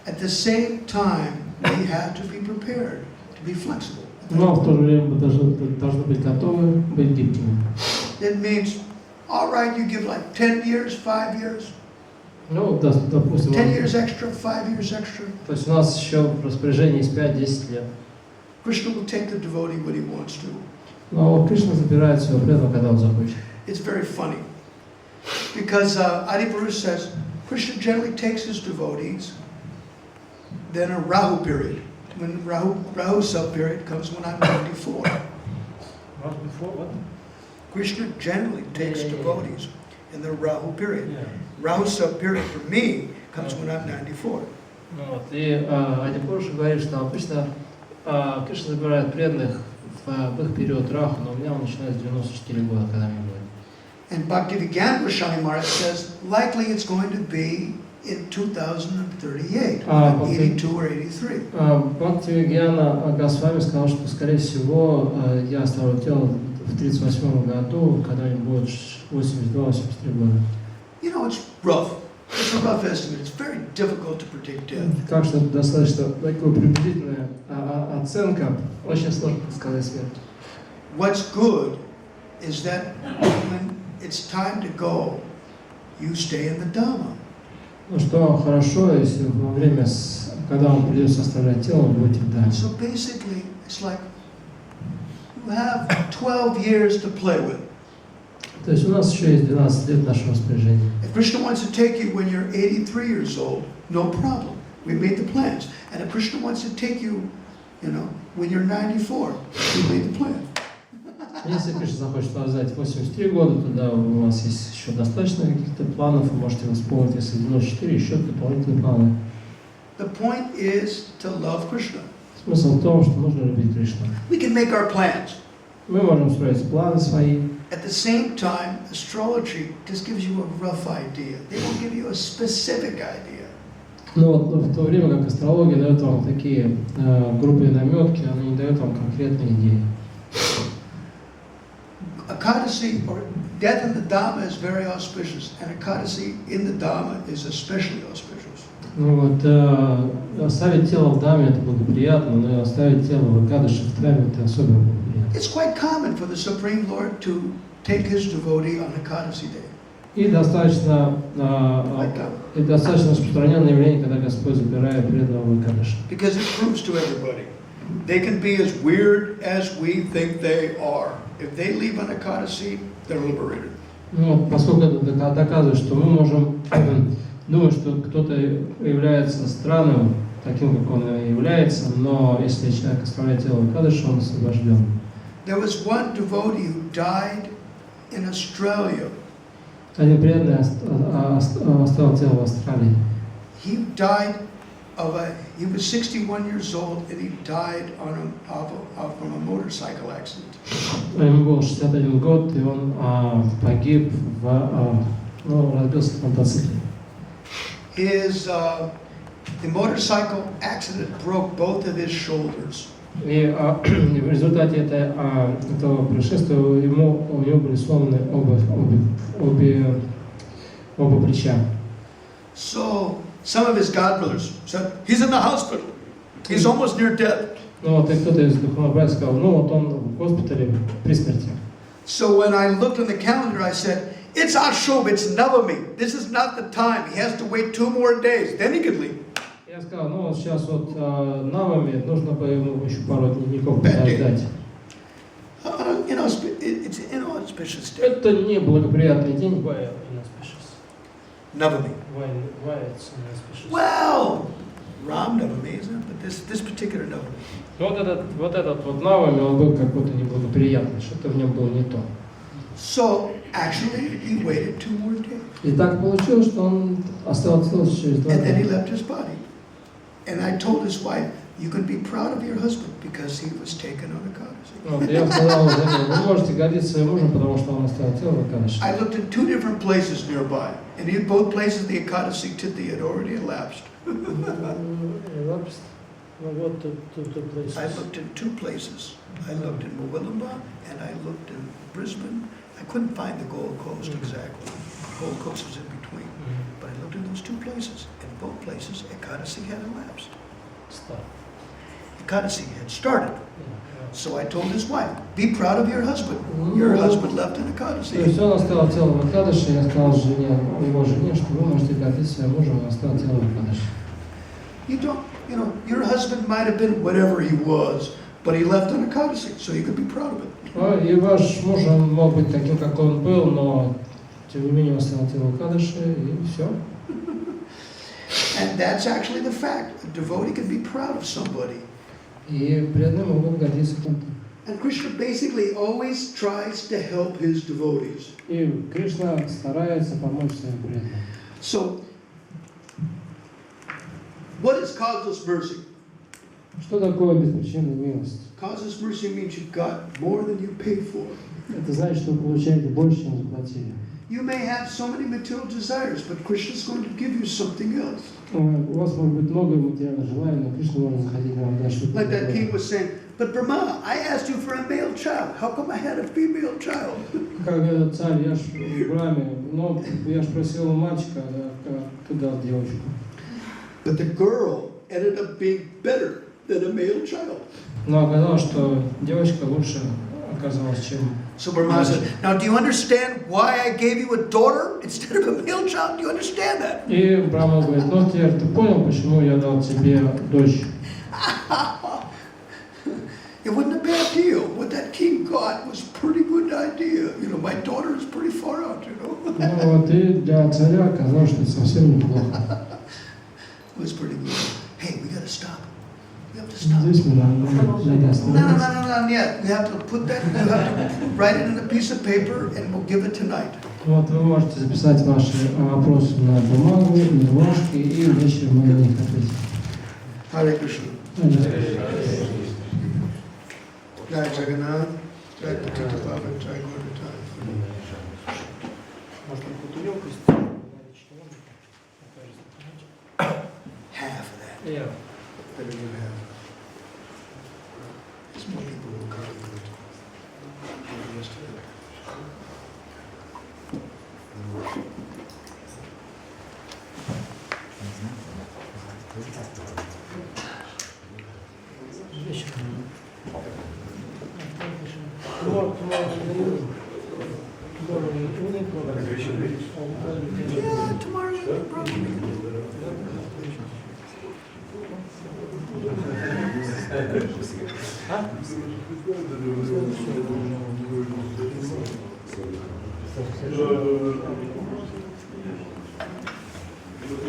At the same time, we have to be prepared to be flexible. Но в то же время мы должны быть готовы быть гибкими. It means, all right, you give like 10 years, 5 years, Ну, допустим, 10 years extra, 5 years extra. то есть у нас еще в распоряжении есть 5-10 лет. Krishna will take the devotee when he wants to. Но Кришна забирает своего преданного, когда он захочет. It's very funny. Because Adipurush says, Krishna generally takes his devotees, then a Rahu period. When Rahu sub-period comes when I'm 94. Krishna generally takes devotees in the Rahu period. Rahu sub-period for me comes when I'm 94. И Адипуруша говорит, что обычно Кришна забирает преданных в их период Раху, но у меня он начинает с 94 года, когда мне будет. And Bhakti Vishrambha Maharaj says, likely it's going to be in 2038, 82 or 83. Бхакти Вишрамбха Свами сказал, что, скорее всего, я оставлю тело в 1938 году, когда мне будет 82-83 года. You know, it's rough. It's a rough estimate. It's very difficult to predict death. Так что это достаточно такая приблизительная оценка, очень сложно предсказать смерть. What's good is that when it's time to go, you stay in the Dhamma. Ну что хорошо, если во время, когда вам придется оставлять тело, вы будете в Дхамме. So basically, it's like you have 12 years to play with. То есть у нас еще есть 12 лет нашего распоряжения. If Krishna wants to take you when you're 83 years old, no problem. We made the plans. And if Krishna wants to take you, when you're 94, we made the plan. Если Кришна захочет вас взять 83 года, тогда у вас есть еще достаточно каких-то планов, вы можете восполнить, если 94, еще дополнительные планы. The point is to love Krishna. Смысл в том, что нужно любить Кришну. We can make our plans. Мы можем строить планы свои. At the same time, astrology just gives you a rough idea. They won't give you a specific idea. Но вот в то время как астрология дает вам такие грубые наметки, она не дает вам конкретные идеи. Ekadasi, or death in the Dhamma, is very auspicious, and Ekadasi in the Dhamma is especially auspicious. Ну вот, оставить тело в Дхамме это благоприятно, но оставить тело в Экадаши в Дхамме это особенно благоприятно. It's quite common for the Supreme Lord to take his devotee on Ekadasi day. И достаточно распространенное явление, когда Господь забирает преданного в Экадаши. Because it proves to everybody, they can be as weird as we think they are. If they leave on Ekadasi, they're liberated. Ну, поскольку это доказывает, что мы можем думать, что кто-то является странным, таким, как он является, но если человек оставляет тело в Экадаши, он освобожден. There was one devotee who died in Australia. Один преданный оставил тело в Австралии. He was 61 years old and he died from a motorcycle accident. Ему был 61 год, и он погиб, разбился на мотоцикле. The motorcycle accident broke both of his shoulders. И в результате этого происшествия у него были сломаны оба плеча. So some of his godbrothers said, he's in the hospital. He's almost near death. Ну вот и кто-то из духовных братьев сказал, ну вот он в госпитале при смерти. So when I looked on the calendar, I said, it's Ashub, it's Navami. This is not the time. He has to wait 2 more days. Then he could leave. Я сказал, ну вот сейчас вот Навами, нужно бы ему еще пару дневников подождать. It's an inauspicious day. Это не благоприятный день. Why inauspicious? Navami. Why it's inauspicious? Well, Ram Navami, isn't it? But this particular Navami. Вот этот Навами, он был как будто неблагоприятный, что-то в нем было не то. So actually, he waited 2 more days. И так получилось, что он остался через 2 And then he дня. left his body. And I told his wife, you can be proud of your husband because he was taken on a goddess. Вот, я сказал, вы можете гордиться своим мужем, потому что он оставил тело в Акадаши. I looked in 2 different places nearby. And in both places, the Ekadasi Tithi had already elapsed. What two places? I looked in 2 places. I looked in Mawilamba and I looked in Brisbane. I couldn't find the Gold Coast exactly. Gold Coast was in between. But I looked in those 2 places. In both places, Ekadasi had elapsed. Start. Ekadasi had started. Yeah. So I told his wife, be proud of your husband. Your husband left an То есть Ekadasi. он оставил тело в Акадаши, я сказал его жене, что вы можете гордиться своим мужем, он оставил тело в Акадаши. Your husband might have been whatever he was, but he left an Ekadasi, so you could be proud of it. И ваш муж, он мог быть таким, какой он был, но тем не менее он оставил тело в Акадаши, и все. And that's actually the fact. A devotee can be proud of somebody. И преданные могут гордиться кем-то. And Krishna basically always tries to help his devotees. И Кришна старается помочь своим преданным. So, what is causeless mercy? Что такое беспричинная милость? Causeless mercy means you got more than you paid for. Это значит, что вы получаете больше, чем заплатили. You may have so many material desires, but Krishna is going to give you something else. У вас может быть много материальных желаний, но Кришна может захотеть вам дать что-то Like that другое. king was saying, but Brahma, I asked you for a male child. How come I had a female child? Как этот царь, я ж в Браме, но я ж просил мальчика, а ты дал девочку. But the girl ended up being better than a male child. Но оказалось, что девочка лучше оказалась, чем So Brahma said, now do you understand why I gave you a daughter instead of a male child? Do you understand that? И Брахма говорит, ну теперь ты понял, почему я дал тебе дочь? It wasn't a bad deal. What that king got was a pretty good idea. My daughter is pretty far out, Ну вот и для царя оказалось, что это совсем неплохо. It was pretty good. Hey, we gotta stop. We have to stop. Здесь мы надо остановиться. No, not yet. We have to put that, you have to write it on a piece of paper and we'll give it tonight. Вот вы можете записать ваши вопросы на бумагу, на бумажке, и вечером мы на них ответим. Hare Krishna. Jai Jagannath, Jai Patita Pavan, Jai Gaurata. Half of that. Yeah. Better you have. There's more people who come to it. Yesterday. Yeah, tomorrow evening, probably.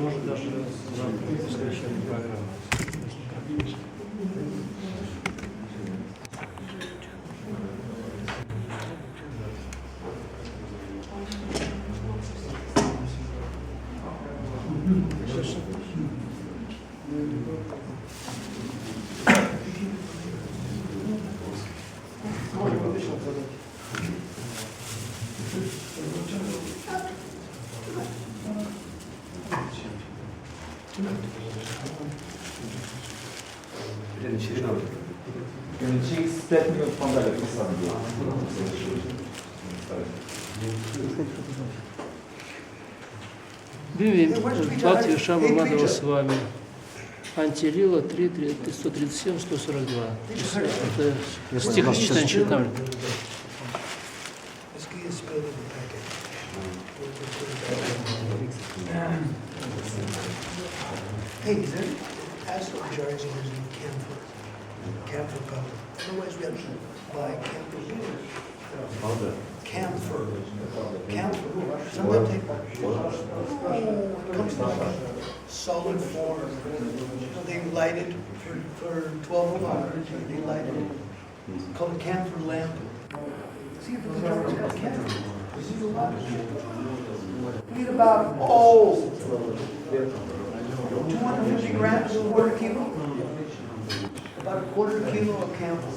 Может даже завтра следующая программа. Через 5 минут помогали писать. Бхакти Вишрамбха Мадхава Свами. Антилила 3, 137, 142. Это стихи читали. Hey, is there ask the jars in camphor powder? Otherwise, we have to buy camphor. Camphor. Sometimes they comes in like a solid form. They light it for 12 hours. They light it. Called a camphor lamp. See if the jar got camphor. We need about 250 grams, a quarter kilo. About a quarter kilo of camphor.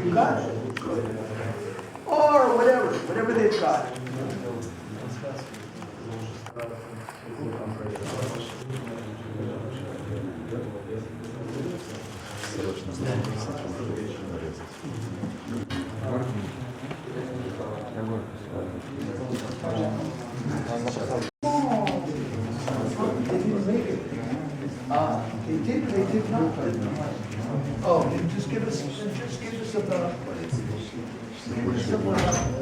You got it? Or whatever they've got. They did not. Oh, just give us about. Give us about.